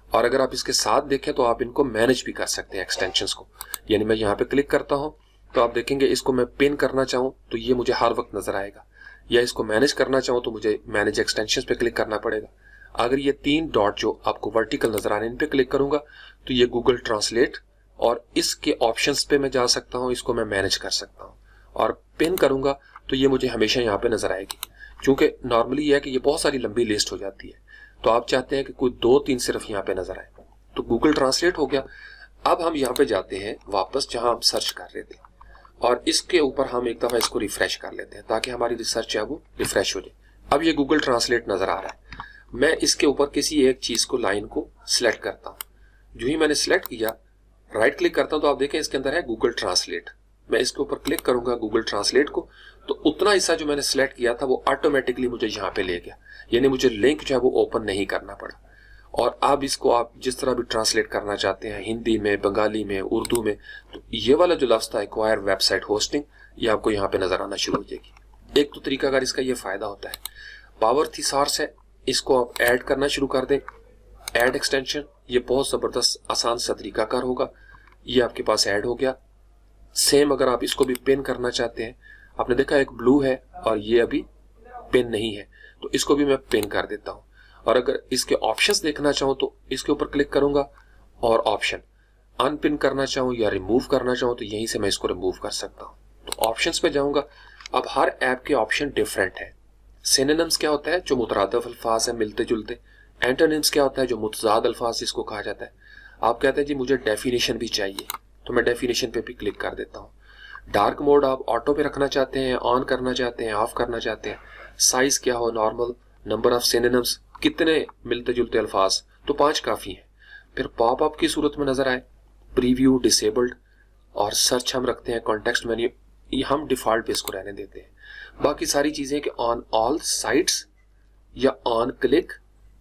और अगर आप इसके साथ देखें तो आप इनको मैनेज भी कर सकते हैं एक्सटेंशंस को। यानी मैं यहाँ पे क्लिक करता हूँ तो आप देखेंगे इसको मैं पिन करना चाहूँ तो ये मुझे हर वक्त नजर आएगा, या इसको मैनेज करना चाहूँ तो मुझे मैनेज एक्सटेंशंस पे क्लिक करना पड़ेगा। अगर ये 3 डॉट जो आपको वर्टिकल नजर आ रहे हैं इन पे क्लिक करूंगा तो ये गूगल ट्रांसलेट, और इसके ऑप्शंस पे मैं जा सकता हूँ, इसको मैं मैनेज कर सकता हूँ। और पिन करूंगा तो ये मुझे हमेशा यहाँ पे नजर आएगी। क्योंकि नॉर्मली यह है कि ये बहुत सारी लंबी लिस्ट हो जाती है, तो आप चाहते हैं कि कोई 2-3 सिर्फ यहाँ पे नजर आए। तो गूगल ट्रांसलेट हो गया। अब हम यहाँ पे जाते हैं वापस जहां हम सर्च कर रहे थे, और इसके ऊपर हम एक दफा इसको रिफ्रेश कर लेते हैं ताकि हमारी रिसर्च है वो रिफ्रेश हो जाए। अब ये गूगल ट्रांसलेट नजर आ रहा है। मैं इसके ऊपर किसी एक चीज को, लाइन को सिलेक्ट करता हूँ। जो ही मैंने सिलेक्ट किया, राइट क्लिक करता हूँ तो आप देखें इसके अंदर है गूगल ट्रांसलेट। मैं इसके ऊपर क्लिक करूंगा गूगल ट्रांसलेट को, तो उतना हिस्सा जो मैंने सिलेक्ट किया था वो ऑटोमेटिकली मुझे यहाँ पे ले गया, यानी मुझे लिंक जो है वो ओपन नहीं करना पड़ा। और अब इसको आप जिस तरह भी ट्रांसलेट करना चाहते हैं, हिंदी में, बंगाली में, उर्दू में, तो ये वाला जो लफ्ज था एक्वायर वेबसाइट होस्टिंग, ये आपको यहाँ पे नजर आना शुरू हो जाएगी। एक तो तरीका अगर इसका ये फायदा होता है, पावर थिसॉर्स है, इसको आप ऐड करना शुरू कर दें, ऐड एक्सटेंशन, ये बहुत जबरदस्त आसान सा तरीकाकार होगा। ये आपके पास ऐड हो गया। सेम अगर आप इसको भी पिन करना चाहते हैं, आपने देखा एक ब्लू है और ये अभी पिन नहीं है, तो इसको भी मैं पिन कर देता हूं। और अगर इसके ऑप्शंस देखना चाहूं तो इसके ऊपर क्लिक करूंगा और ऑप्शन अनपिन करना चाहूं या रिमूव करना चाहूं तो यहीं से मैं इसको रिमूव कर सकता हूं। तो ऑप्शंस पे जाऊंगा। अब हर ऐप के ऑप्शन डिफरेंट है। सिनोनिम्स क्या होता है, जो मुतरादिफ अल्फाज है, मिलते जुलते। एंटोनिम्स क्या होता है, जो मुतजाद अल्फाज जिसको कहा जाता है। आप कहते हैं जी मुझे डेफिनेशन भी चाहिए, तो मैं डेफिनेशन पे भी क्लिक कर देता हूँ। डार्क मोड आप ऑटो पे रखना चाहते हैं, ऑन करना चाहते हैं, ऑफ करना चाहते हैं। साइज क्या हो, नॉर्मल, नंबर ऑफ सिनोनिम्स, कितने मिलते जुलते अल्फाज, तो 5 काफी है। फिर पॉपअप की सूरत में नजर आए, प्रीव्यू डिसेबल्ड, और सर्च हम रखते हैं कॉन्टेक्स्ट मेन्यू, हम डिफॉल्ट पे इसको रहने देते हैं। बाकी सारी चीजें कि ऑन ऑल साइट्स या ऑन क्लिक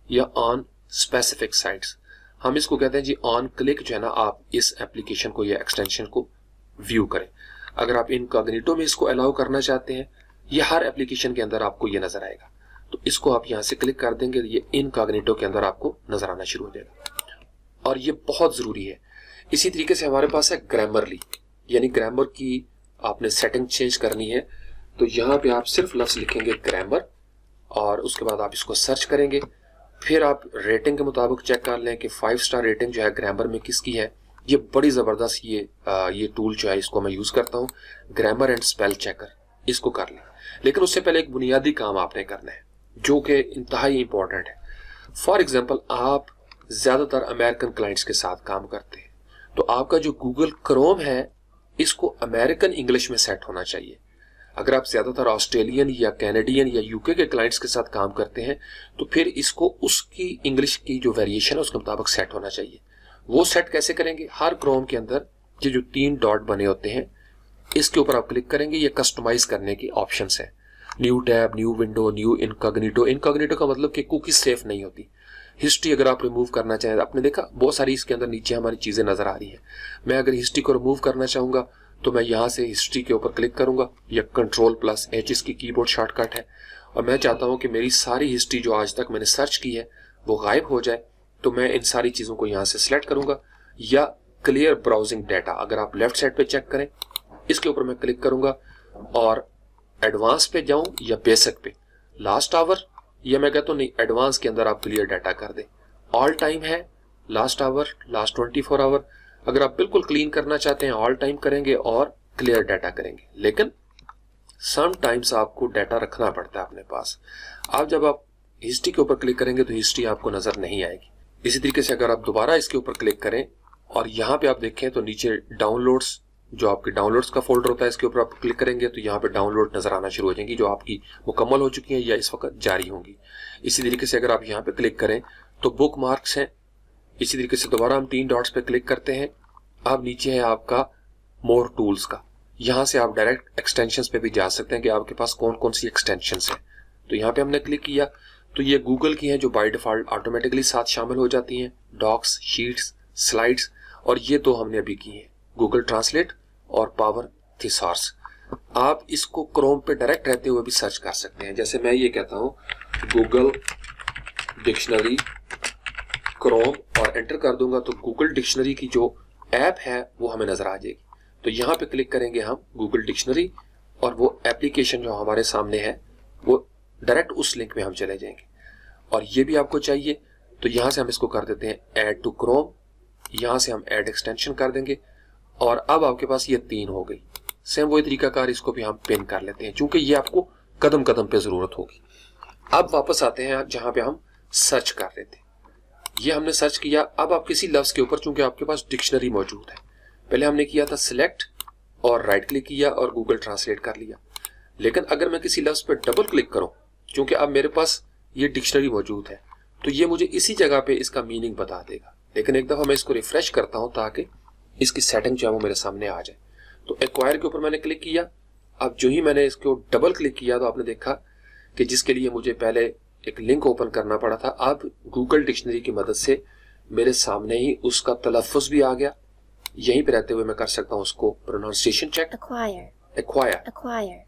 या ऑन स्पेसिफिक साइट्स। हम इसको कहते हैं जी ऑन क्लिक जो है ना, आप इस एप्लीकेशन को या एक्सटेंशन को व्यू करें। अगर आप इनकॉग्निटो में इसको अलाउ करना चाहते हैं, ये हर एप्लीकेशन के अंदर आपको ये नजर आएगा, तो इसको आप यहां से क्लिक कर देंगे, ये इनकॉग्निटो के अंदर आपको नजर आना शुरू हो जाएगा। और ये बहुत जरूरी है। इसी तरीके से हमारे पास है ग्रामरली, यानी ग्रामर की आपने सेटिंग चेंज करनी है, तो यहाँ पे आप सिर्फ लफ्ज लिखेंगे ग्रामर, और उसके बाद आप इसको सर्च करेंगे। फिर आप रेटिंग के मुताबिक चेक कर लें कि 5 स्टार रेटिंग जो है ग्रामर में किसकी है। ये बड़ी जबरदस्त ये टूल जो है, इसको मैं यूज करता हूँ, ग्रामर एंड स्पेल चेकर, इसको कर लें। लेकिन उससे पहले एक बुनियादी काम आपने करना है जो कि इंतहाई इंपॉर्टेंट है। फॉर एग्जाम्पल आप ज़्यादातर अमेरिकन क्लाइंट्स के साथ काम करते हैं, तो आपका जो गूगल क्रोम है इसको अमेरिकन इंग्लिश में सेट होना चाहिए। अगर आप ज़्यादातर ऑस्ट्रेलियन या कैनेडियन या यूके के क्लाइंट्स के साथ काम करते हैं तो फिर इसको उसकी इंग्लिश की जो वेरिएशन है उसके मुताबिक सेट होना चाहिए। वो सेट कैसे करेंगे? हर क्रोम के अंदर ये जो 3 डॉट बने होते हैं इसके ऊपर आप क्लिक करेंगे, ये कस्टमाइज करने की ऑप्शंस है। New tab, new window, new incognito. Incognito का मतलब कि कुकीज सेफ नहीं होती। हिस्ट्री अगर आप रिमूव करना चाहें, आपने देखा बहुत सारी इसके अंदर नीचे हमारी चीज़ें नजर आ रही हैं। मैं अगर हिस्ट्री को रिमूव करना चाहूँगा तो मैं यहाँ से हिस्ट्री के ऊपर क्लिक करूँगा, या Ctrl+H इसकी कीबोर्ड शॉर्टकट है, और मैं चाहता हूँ कि मेरी सारी हिस्ट्री जो आज तक मैंने सर्च की है वो गायब हो जाए, तो मैं इन सारी चीज़ों को यहाँ से सिलेक्ट करूँगा। या क्लियर ब्राउजिंग डाटा, अगर आप लेफ्ट साइड पे चेक करें, इसके ऊपर मैं क्लिक करूँगा और एडवांस पे जाऊँ या बेसिक पे, लास्ट आवर, या मैं कहता हूँ नहीं एडवांस के अंदर आप क्लियर डाटा कर दें। ऑल टाइम है, लास्ट आवर, लास्ट 24 आवर। अगर आप बिल्कुल क्लीन करना चाहते हैं ऑल टाइम करेंगे और क्लियर डाटा करेंगे, लेकिन सम टाइम्स आपको डाटा रखना पड़ता है अपने पास। आप जब आप हिस्ट्री के ऊपर क्लिक करेंगे तो हिस्ट्री आपको नजर नहीं आएगी। इसी तरीके से अगर आप दोबारा इसके ऊपर क्लिक करें और यहाँ पे आप देखें तो नीचे डाउनलोड्स, जो आपके डाउनलोड्स का फोल्डर होता है, इसके ऊपर आप क्लिक करेंगे तो यहाँ पे डाउनलोड नजर आना शुरू हो जाएंगी जो आपकी मुकम्मल हो चुकी हैं या इस वक्त जारी होंगी। इसी तरीके से अगर आप यहाँ पे क्लिक करें तो बुक मार्क्स हैं। इसी तरीके से दोबारा हम 3 डॉट्स पे क्लिक करते हैं। अब नीचे है आपका मोर टूल्स का, यहाँ से आप डायरेक्ट एक्सटेंशंस पे भी जा सकते हैं कि आपके पास कौन कौन सी एक्सटेंशंस हैं। तो यहाँ पे हमने क्लिक किया तो ये गूगल की हैं जो बाय डिफॉल्ट ऑटोमेटिकली साथ शामिल हो जाती हैं, डॉक्स, शीट्स, स्लाइड्स, और ये 2 हमने अभी की हैं, गूगल ट्रांसलेट और पावर थिसॉर्स। आप इसको क्रोम पे डायरेक्ट रहते हुए भी सर्च कर सकते हैं। जैसे मैं ये कहता हूँ गूगल डिक्शनरी क्रोम और एंटर कर दूंगा तो गूगल डिक्शनरी की जो ऐप है वो हमें नजर आ जाएगी। तो यहाँ पे क्लिक करेंगे हम गूगल डिक्शनरी और वो एप्लीकेशन जो हमारे सामने है वो डायरेक्ट उस लिंक में हम चले जाएंगे। और ये भी आपको चाहिए तो यहाँ से हम इसको कर देते हैं ऐड टू क्रोम, यहाँ से हम ऐड एक्सटेंशन कर देंगे और अब आपके पास ये 3 हो गई। सेम वही तरीकाकार इसको भी हम पिन कर लेते हैं क्योंकि ये आपको कदम कदम पे जरूरत होगी। अब वापस आते हैं जहां पे हम सर्च कर रहे थे। ये हमने सर्च किया। अब आप किसी लफ्ज के ऊपर, चूंकि आपके पास डिक्शनरी मौजूद है, पहले हमने किया था सिलेक्ट और राइट क्लिक किया और गूगल ट्रांसलेट कर लिया। लेकिन अगर मैं किसी लफ्ज पे डबल क्लिक करूं, क्योंकि अब मेरे पास ये डिक्शनरी मौजूद है, तो ये मुझे इसी जगह पे इसका मीनिंग बता देगा। लेकिन एक दफा मैं इसको रिफ्रेश करता हूं ताकि इसकी सेटिंग जो है वो मेरे सामने आ जाए। तो एक्वायर के ऊपर मैंने क्लिक किया। अब जो ही मैंने इसको डबल क्लिक किया तो आपने देखा कि जिसके लिए मुझे पहले एक लिंक ओपन करना पड़ा था, अब गूगल डिक्शनरी की मदद से मेरे सामने ही उसका तलफ़ुज़ भी आ गया। यहीं पे रहते हुए मैं कर सकता हूँ उसको प्रोनाउंसिएशन चेक। एक्वायर।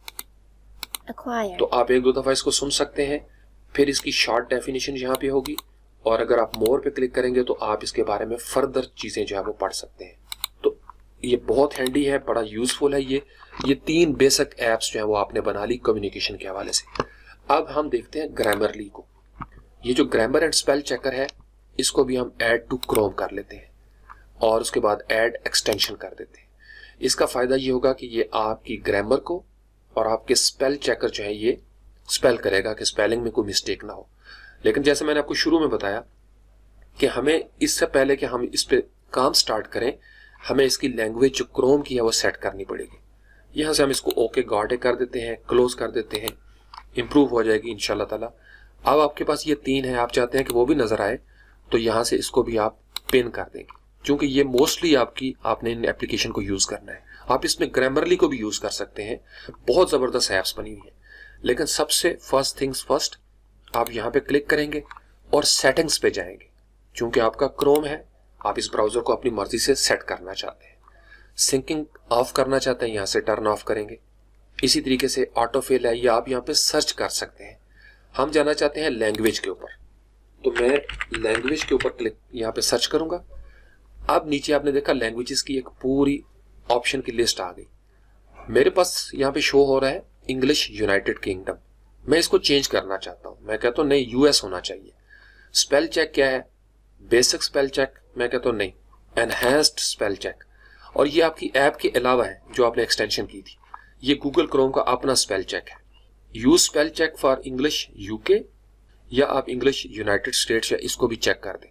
तो आप 1-2 दफा इसको सुन सकते हैं। फिर इसकी शॉर्ट डेफिनेशन यहाँ पे होगी और अगर आप मोर पे क्लिक करेंगे तो आप इसके बारे में फर्दर चीजें जो है वो पढ़ सकते हैं। तो ये बहुत हैंडी है, बड़ा यूजफुल है। ये 3 बेसिक एप्स जो है वो आपने बना ली कम्युनिकेशन के हवाले से। अब हम देखते हैं ग्रामरली को। ये जो ग्रामर एंड स्पेल चेकर है इसको भी हम ऐड टू क्रोम कर लेते हैं और उसके बाद ऐड एक्सटेंशन कर देते हैं। इसका फायदा ये होगा कि ये आपकी ग्रामर को और आपके स्पेल चेकर जो है ये स्पेल करेगा कि स्पेलिंग में कोई मिस्टेक ना हो। लेकिन जैसे मैंने आपको शुरू में बताया कि हमें इससे पहले कि हम इस पे काम स्टार्ट करें, हमें इसकी लैंग्वेज जो क्रोम की है वो सेट करनी पड़ेगी। यहाँ से हम इसको ओके गॉट कर देते हैं, क्लोज कर देते हैं, इंप्रूव हो जाएगी इंशाल्लाह ताला। अब आपके पास ये 3 है, आप चाहते हैं कि वो भी नजर आए तो यहाँ से इसको भी आप पिन कर देंगे क्योंकि ये मोस्टली आपने इन एप्लीकेशन को यूज करना है। आप इसमें ग्रामरली को भी यूज कर सकते हैं, बहुत जबरदस्त ऐप्स बनी हुई है। लेकिन सबसे फर्स्ट थिंग्स फर्स्ट, आप यहाँ पे क्लिक करेंगे और सेटिंग्स पे जाएंगे। क्योंकि आपका क्रोम है, आप इस ब्राउजर को अपनी मर्जी से सेट करना चाहते हैं। सिंकिंग ऑफ करना चाहते हैं, यहाँ से टर्न ऑफ करेंगे। इसी तरीके से ऑटो फिल है, या आप यहाँ पे सर्च कर सकते हैं। हम जाना चाहते हैं लैंग्वेज के ऊपर, तो मैं लैंग्वेज के ऊपर क्लिक यहाँ पे सर्च करूंगा। अब नीचे आपने देखा लैंग्वेजेस की एक पूरी ऑप्शन की लिस्ट आ गई। मेरे पास यहाँ पे शो हो रहा है इंग्लिश यूनाइटेड किंगडम। मैं इसको चेंज करना चाहता हूँ, मैं कहता हूँ नहीं यूएस होना चाहिए। स्पेल चेक क्या है? Basic spell check. मैं कहता हूँ नहीं, एनहेंस्ड स्पेल चेक। और ये आपकी ऐप के अलावा है जो आपने एक्सटेंशन की थी। ये गूगल क्रोम का अपना स्पेल चेक है। Use spell check for English UK, या आप इंग्लिश यूनाइटेड स्टेट्स या इसको भी चेक कर दें।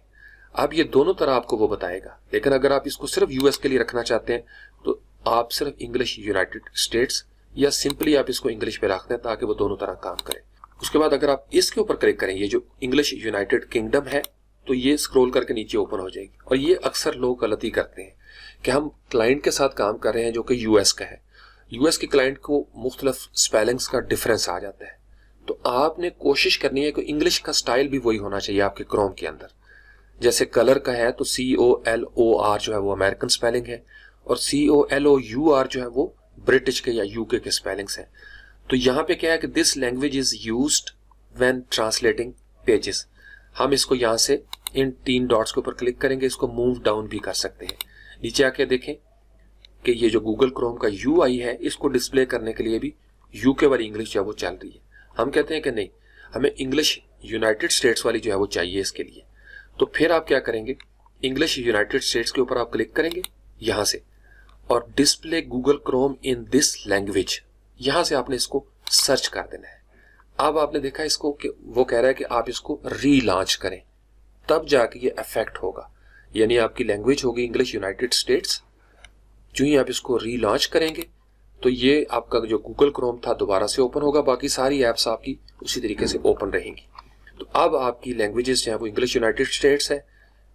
अब ये दोनों तरह आपको वो बताएगा, लेकिन अगर आप इसको सिर्फ यूएस के लिए रखना चाहते हैं तो आप सिर्फ इंग्लिश यूनाइटेड स्टेट्स या सिंपली आप इसको इंग्लिश पे रख दें ताकि वो दोनों तरह काम करें। उसके बाद अगर आप इसके ऊपर क्लिक करें, ये जो इंग्लिश यूनाइटेड किंगडम है, तो ये स्क्रॉल करके नीचे ओपन हो जाएगी। और ये अक्सर लोग गलती करते हैं कि हम क्लाइंट के साथ काम कर रहे हैं जो कि यूएस का है, यूएस के क्लाइंट को मुख्तलिफ स्पेलिंग्स का डिफरेंस आ जाता है। तो आपने कोशिश करनी है कि इंग्लिश का स्टाइल भी वही होना चाहिए आपके क्रोम के अंदर। जैसे कलर का है तो COLOR जो है वो अमेरिकन स्पेलिंग है और COLOUR जो है वो ब्रिटिश के या यूके के स्पेलिंग्स हैं। तो यहाँ पे क्या है कि this language is used when translating pages. हम इसको यहाँ से इन 3 डॉट्स के ऊपर क्लिक करेंगे, इसको मूव डाउन भी कर सकते हैं। नीचे आके देखें कि ये जो गूगल क्रोम का UI है, इसको डिस्प्ले करने के लिए भी यूके वाली इंग्लिश जो है वो चल रही है। हम कहते हैं कि नहीं, हमें इंग्लिश यूनाइटेड स्टेट्स वाली जो है वो चाहिए इसके लिए। तो फिर आप क्या करेंगे, इंग्लिश यूनाइटेड स्टेट्स के ऊपर आप क्लिक करेंगे यहाँ से, और display Google Chrome in this language, यहां से आपने इसको सर्च कर देना है। अब आपने देखा इसको कि वो कह रहा है कि आप इसको रीलॉन्च करें, तब जाके ये इफेक्ट होगा, यानी आपकी लैंग्वेज होगी इंग्लिश यूनाइटेड स्टेट्स। जो ही आप इसको रीलॉन्च करेंगे तो ये आपका जो गूगल क्रोम था दोबारा से ओपन होगा, बाकी सारी एप्स आपकी उसी तरीके से ओपन रहेंगी। तो अब आपकी लैंग्वेजेस जो है वो इंग्लिश यूनाइटेड स्टेट्स है,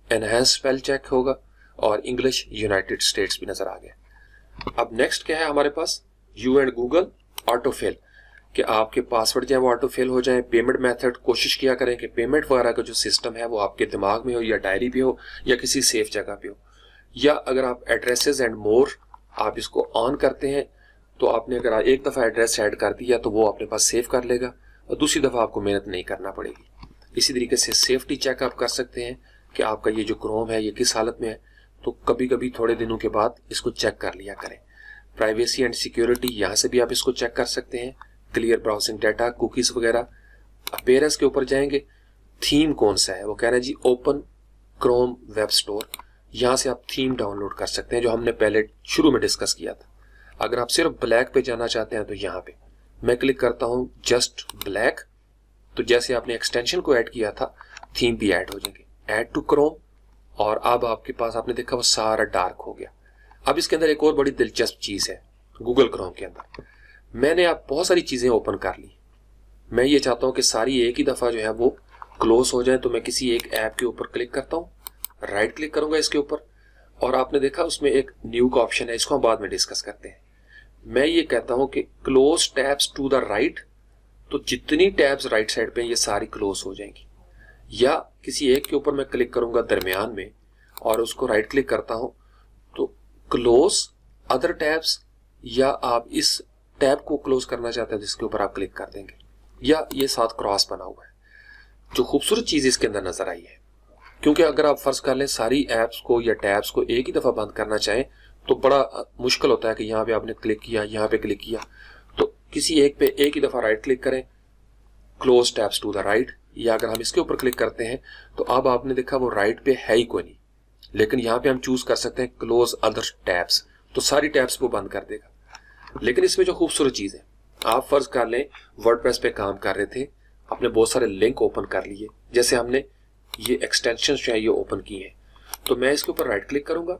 एनहांस स्पेल चेक होगा और इंग्लिश यूनाइटेड स्टेट्स भी नजर आ गया। अब नेक्स्ट क्या है हमारे पास, यू एंड गूगल ऑटोफिल, कि आपके पासवर्ड जो है वो ऑटोफिल हो जाए। पेमेंट मेथड कोशिश किया करें कि पेमेंट वगैरह का जो सिस्टम है वो आपके दिमाग में हो या डायरी पे हो या किसी सेफ जगह पे हो। या अगर आप एड्रेसेस एंड मोर आप इसको ऑन करते हैं तो आपने अगर एक दफ़ा एड्रेस ऐड कर दिया तो वो अपने पास सेव कर लेगा और दूसरी दफ़ा आपको मेहनत नहीं करना पड़ेगी। इसी तरीके से सेफ्टी चेक आप कर सकते हैं कि आपका ये जो क्रोम है ये किस हालत में है, तो कभी कभी थोड़े दिनों के बाद इसको चेक कर लिया करें। प्राइवेसी एंड सिक्योरिटी, यहाँ से भी आप इसको चेक कर सकते हैं। क्लियर ब्राउजिंग डाटा, कुकीज वगैरह। अपीयरेंस के ऊपर जाएंगे, थीम कौन सा है, वो कह रहे हैं जी ओपन क्रोम वेब स्टोर। यहाँ से आप थीम डाउनलोड कर सकते हैं जो हमने पहले शुरू में डिस्कस किया था। अगर आप सिर्फ ब्लैक पे जाना चाहते हैं तो यहाँ पे मैं क्लिक करता हूँ जस्ट ब्लैक, तो जैसे आपने एक्सटेंशन को ऐड किया था थीम भी ऐड हो जाएंगे, ऐड टू क्रोम, और अब आपके पास आपने देखा वो सारा डार्क हो गया। अब इसके अंदर एक और बड़ी दिलचस्प चीज है, गूगल क्रोम के अंदर मैंने अब बहुत सारी चीजें ओपन कर ली। मैं ये चाहता हूं कि सारी एक ही दफा जो है वो क्लोज हो जाए, तो मैं किसी एक ऐप के ऊपर क्लिक करता हूं, राइट क्लिक करूंगा इसके ऊपर, और आपने देखा उसमें एक न्यू का ऑप्शन है, इसको हम बाद में डिस्कस करते हैं। मैं ये कहता हूं कि close tabs to the right, तो जितनी टैब्स राइट साइड पे ये सारी क्लोज हो जाएंगी। या किसी एक के ऊपर मैं क्लिक करूंगा दरमियान में और उसको राइट क्लिक करता हूं तो क्लोज अदर टैब्स, या आप इस टैब को क्लोज करना चाहते हैं जिसके ऊपर आप क्लिक कर देंगे, या ये साथ क्रॉस बना हुआ है। जो खूबसूरत चीज इसके अंदर नजर आई है, क्योंकि अगर आप फर्ज कर लें सारी एप्स को या टैब्स को एक ही दफा बंद करना चाहें तो बड़ा मुश्किल होता है कि यहाँ पे आपने क्लिक किया, यहाँ पे क्लिक किया, तो किसी एक पे एक ही दफा राइट क्लिक करें, close tabs to the right, या अगर हम इसके ऊपर क्लिक करते हैं तो अब आपने देखा वो राइट पे है ही कोई नहीं, लेकिन यहाँ पे हम चूज कर सकते हैं क्लोज अदर टैब्स, तो सारी टैब्स को बंद कर देगा। लेकिन इसमें जो खूबसूरत चीज है, आप फर्ज कर लें वर्डप्रेस पे काम कर रहे थे, आपने बहुत सारे लिंक ओपन कर लिए, जैसे हमने ये एक्सटेंशन जो है ये ओपन किए हैं, तो मैं इसके ऊपर राइट क्लिक करूंगा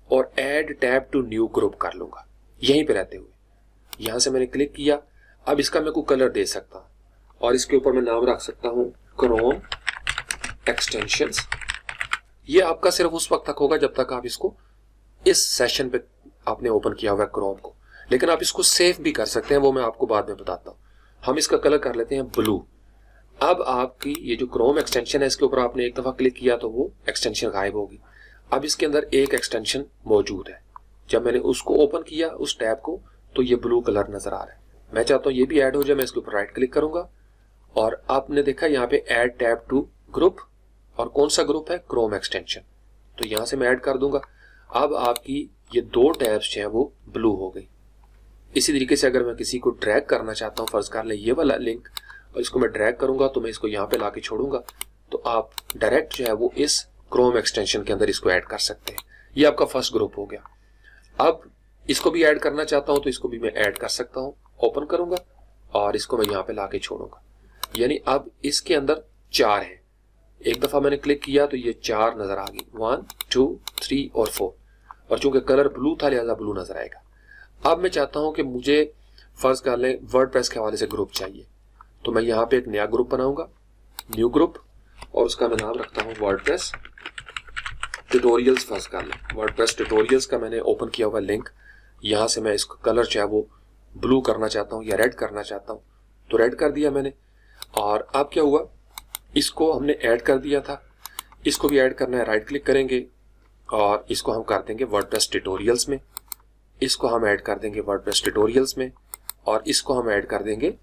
और add tab to new group कर लूंगा यहीं पे रहते हुए। यहां से मैंने क्लिक किया, अब इसका मैं कोई कलर दे सकता हूं और इसके ऊपर मैं नाम रख सकता हूं क्रोम एक्सटेंशंस। ये आपका सिर्फ उस वक्त तक होगा जब तक आप इसको इस सेशन पे आपने ओपन किया हुआ है क्रोम को, लेकिन आप इसको सेव भी कर सकते हैं, वो मैं आपको बाद में बताता हूं। हम इसका कलर कर लेते हैं ब्लू। अब आपकी ये जो क्रोम एक्सटेंशन है इसके ऊपर आपने एक दफा क्लिक किया तो वो एक्सटेंशन गायब होगी। अब इसके अंदर एक एक्सटेंशन मौजूद है, जब मैंने उसको ओपन किया उस टैब को तो ये ब्लू कलर नजर आ रहा है। मैं चाहता हूं ये भी ऐड हो जाए, मैं इसके ऊपर राइट क्लिक करूंगा और आपने देखा यहाँ पे ऐड टैब टू ग्रुप, और कौन सा ग्रुप है, क्रोम एक्सटेंशन, तो यहां से मैं ऐड कर दूंगा। अब आपकी ये दो टैब्स जो है वो ब्लू हो गई। इसी तरीके से अगर मैं किसी को ड्रैग करना चाहता हूँ, फर्ज कर ले ये वाला लिंक, और इसको मैं ड्रैग करूंगा तो मैं इसको यहाँ पे लाके छोड़ूंगा, तो आप डायरेक्ट जो है वो इस क्रोम एक्सटेंशन के अंदर इसको ऐड कर सकते हैं। ये आपका फर्स्ट ग्रुप हो गया। अब इसको भी ऐड करना चाहता हूं तो इसको भी मैं ऐड कर सकता हूं, ओपन करूंगा और इसको मैं यहाँ पे लाके छोड़ूंगा, यानी अब इसके अंदर 4 है। एक दफ़ा मैंने क्लिक किया तो ये 4 नज़र आ गई, 1 2 3 और 4, और चूंकि कलर ब्लू था लिहाजा ब्लू नज़र आएगा। अब मैं चाहता हूं कि मुझे फर्ज कर लें वर्डप्रेस के हवाले से ग्रुप चाहिए, तो मैं यहाँ पे एक नया ग्रुप बनाऊंगा, न्यू ग्रुप, और उसका मैं नाम रखता हूँ वर्डप्रेस ट्यूटोरियल्स। फर्ज कर लें वर्डप्रेस ट्यूटोरियल्स का मैंने ओपन किया हुआ लिंक, यहाँ से मैं इसका कलर चाहे वो ब्लू करना चाहता हूँ या रेड करना चाहता हूँ, तो रेड कर दिया मैंने। और अब क्या हुआ, इसको हमने ऐड कर दिया था, इसको भी ऐड करना है, राइट क्लिक करेंगे और इसको हम कर देंगे वर्डप्रेस ट्यूटोरियल्स में, इसको हम ऐड कर देंगे वर्डप्रेस ट्यूटोरियल्स में, और इसको हम ऐड कर देंगे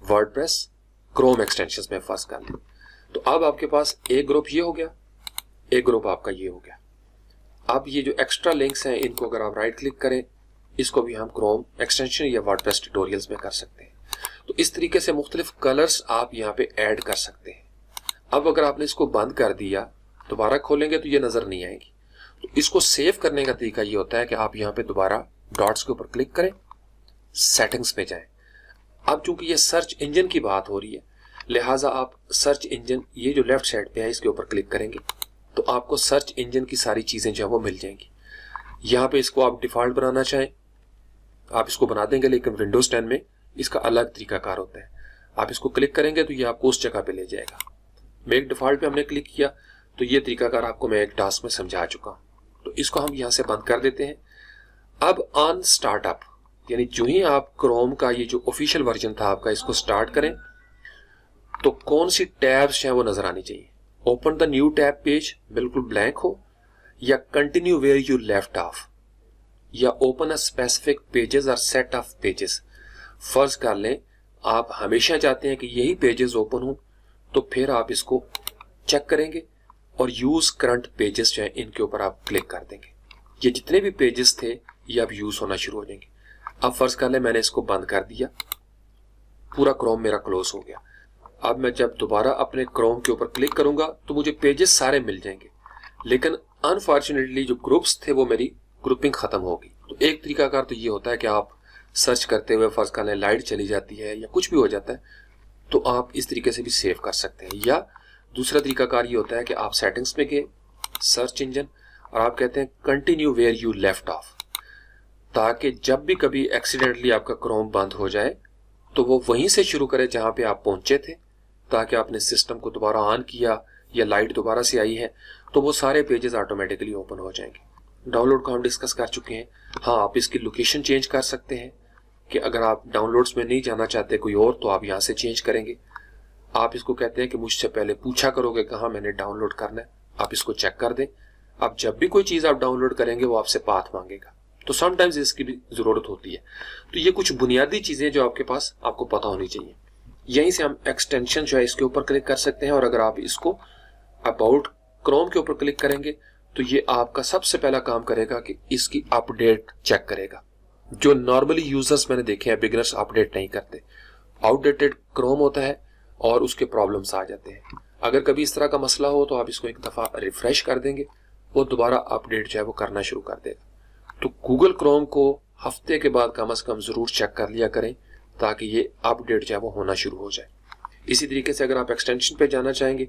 वर्डप्रेस क्रोम एक्सटेंशंस में। फर्स्ट कर लें तो अब आपके पास एक ग्रुप ये हो गया, एक ग्रुप आपका ये हो गया। अब ये जो एक्स्ट्रा लिंक्स हैं इनको अगर आप राइट क्लिक करें, इसको भी हम क्रोम एक्सटेंशन या वर्डप्रेस ट्यूटोरियल्स में कर सकते हैं। तो इस तरीके से मुख्तलिफ कलर्स आप यहाँ पे ऐड कर सकते हैं। अब अगर आपने इसको बंद कर दिया, दोबारा खोलेंगे तो ये नजर नहीं आएगी। तो इसको सेव करने का तरीका ये होता है कि आप यहाँ पे दोबारा डॉट्स के ऊपर क्लिक करें, सेटिंग्स में जाएं। अब चूंकि ये सर्च इंजन की बात हो रही है, लिहाजा आप सर्च इंजन, ये जो लेफ्ट साइड पे है इसके ऊपर क्लिक करेंगे तो आपको सर्च इंजन की सारी चीजें जो है वो मिल जाएंगी। यहाँ पे इसको आप डिफॉल्ट बनाना चाहें आप इसको बना देंगे, लेकिन विंडोज 10 में इसका अलग तरीकाकार होता है। आप इसको क्लिक करेंगे तो ये आपको उस जगह पे ले जाएगा। मेक डिफॉल्ट पे हमने क्लिक किया तो ये तरीकाकार आपको मैं एक टास्क में समझा चुका हूं। तो इसको हम यहां से बंद कर देते हैं। अब ऑन स्टार्टअप, यानी जो ही आप क्रोम का ये जो ऑफिशियल वर्जन था आपका, इसको स्टार्ट करें तो कौन सी टैब्स हैं वो नजर आनी चाहिए। Open the new tab page बिल्कुल ब्लैंक हो, या continue where you left off, या ओपन अ स्पेसिफिक पेजेस और सेट ऑफ पेजेस। फर्ज कर लें आप हमेशा चाहते हैं कि यही पेजेस ओपन हो, तो फिर आप इसको चेक करेंगे और यूज करंट पेजेस जो है इनके ऊपर आप क्लिक कर देंगे। ये जितने भी पेजेस थे ये अब यूज होना शुरू हो जाएंगे। अब फर्ज कर लें मैंने इसको बंद कर दिया, पूरा क्रोम मेरा क्लोज हो गया। अब मैं जब दोबारा अपने क्रोम के ऊपर क्लिक करूंगा तो मुझे पेजेस सारे मिल जाएंगे, लेकिन अनफॉर्चुनेटली जो ग्रुप्स थे वो मेरी ग्रुपिंग खत्म हो गई। तो एक तरीकाकार तो ये होता है कि आप सर्च करते हुए फर्ज कर लें लाइट चली जाती है या कुछ भी हो जाता है, तो आप इस तरीके से भी सेव कर सकते हैं। या दूसरा तरीकाकार ये होता है कि आप सेटिंग्स में गए, सर्च इंजन, और आप कहते हैं continue where you left off, ताकि जब भी कभी एक्सीडेंटली आपका क्रोम बंद हो जाए तो वो वहीं से शुरू करे जहां पे आप पहुंचे थे, ताकि आपने सिस्टम को दोबारा ऑन किया या लाइट दोबारा से आई है तो वो सारे पेजेस ऑटोमेटिकली ओपन हो जाएंगे। डाउनलोड को हम डिस्कस कर चुके हैं। हाँ, आप इसकी लोकेशन चेंज कर सकते हैं कि अगर आप डाउनलोड्स में नहीं जाना चाहते कोई और, तो आप यहाँ से चेंज करेंगे। आप इसको कहते हैं कि मुझसे पहले पूछा करोगे कहाँ मैंने डाउनलोड करना है, आप इसको चेक कर दें। अब जब भी कोई चीज़ आप डाउनलोड करेंगे वो आपसे पाथ मांगेगा, तो समटाइम्स इसकी भी ज़रूरत होती है। तो ये कुछ बुनियादी चीज़ें जो आपके पास आपको पता होनी चाहिए। यहीं से हम एक्सटेंशन जो है इसके ऊपर क्लिक कर सकते हैं, और अगर आप इसको अबाउट क्रोम के ऊपर क्लिक करेंगे तो ये आपका सबसे पहला काम करेगा कि इसकी अपडेट चेक करेगा। जो नॉर्मली यूजर्स मैंने देखे हैं, बिगिनर्स अपडेट नहीं करते, आउटडेटेड क्रोम होता है और उसके प्रॉब्लम्स आ जाते हैं। अगर कभी इस तरह का मसला हो तो आप इसको एक दफ़ा रिफ्रेश कर देंगे, वो दोबारा अपडेट जो है वो करना शुरू कर देगा। तो गूगल क्रोम को हफ्ते के बाद कम से कम ज़रूर चेक कर लिया करें, ताकि ये अपडेट जो है वो होना शुरू हो जाए। इसी तरीके से अगर आप एक्सटेंशन पे जाना चाहेंगे,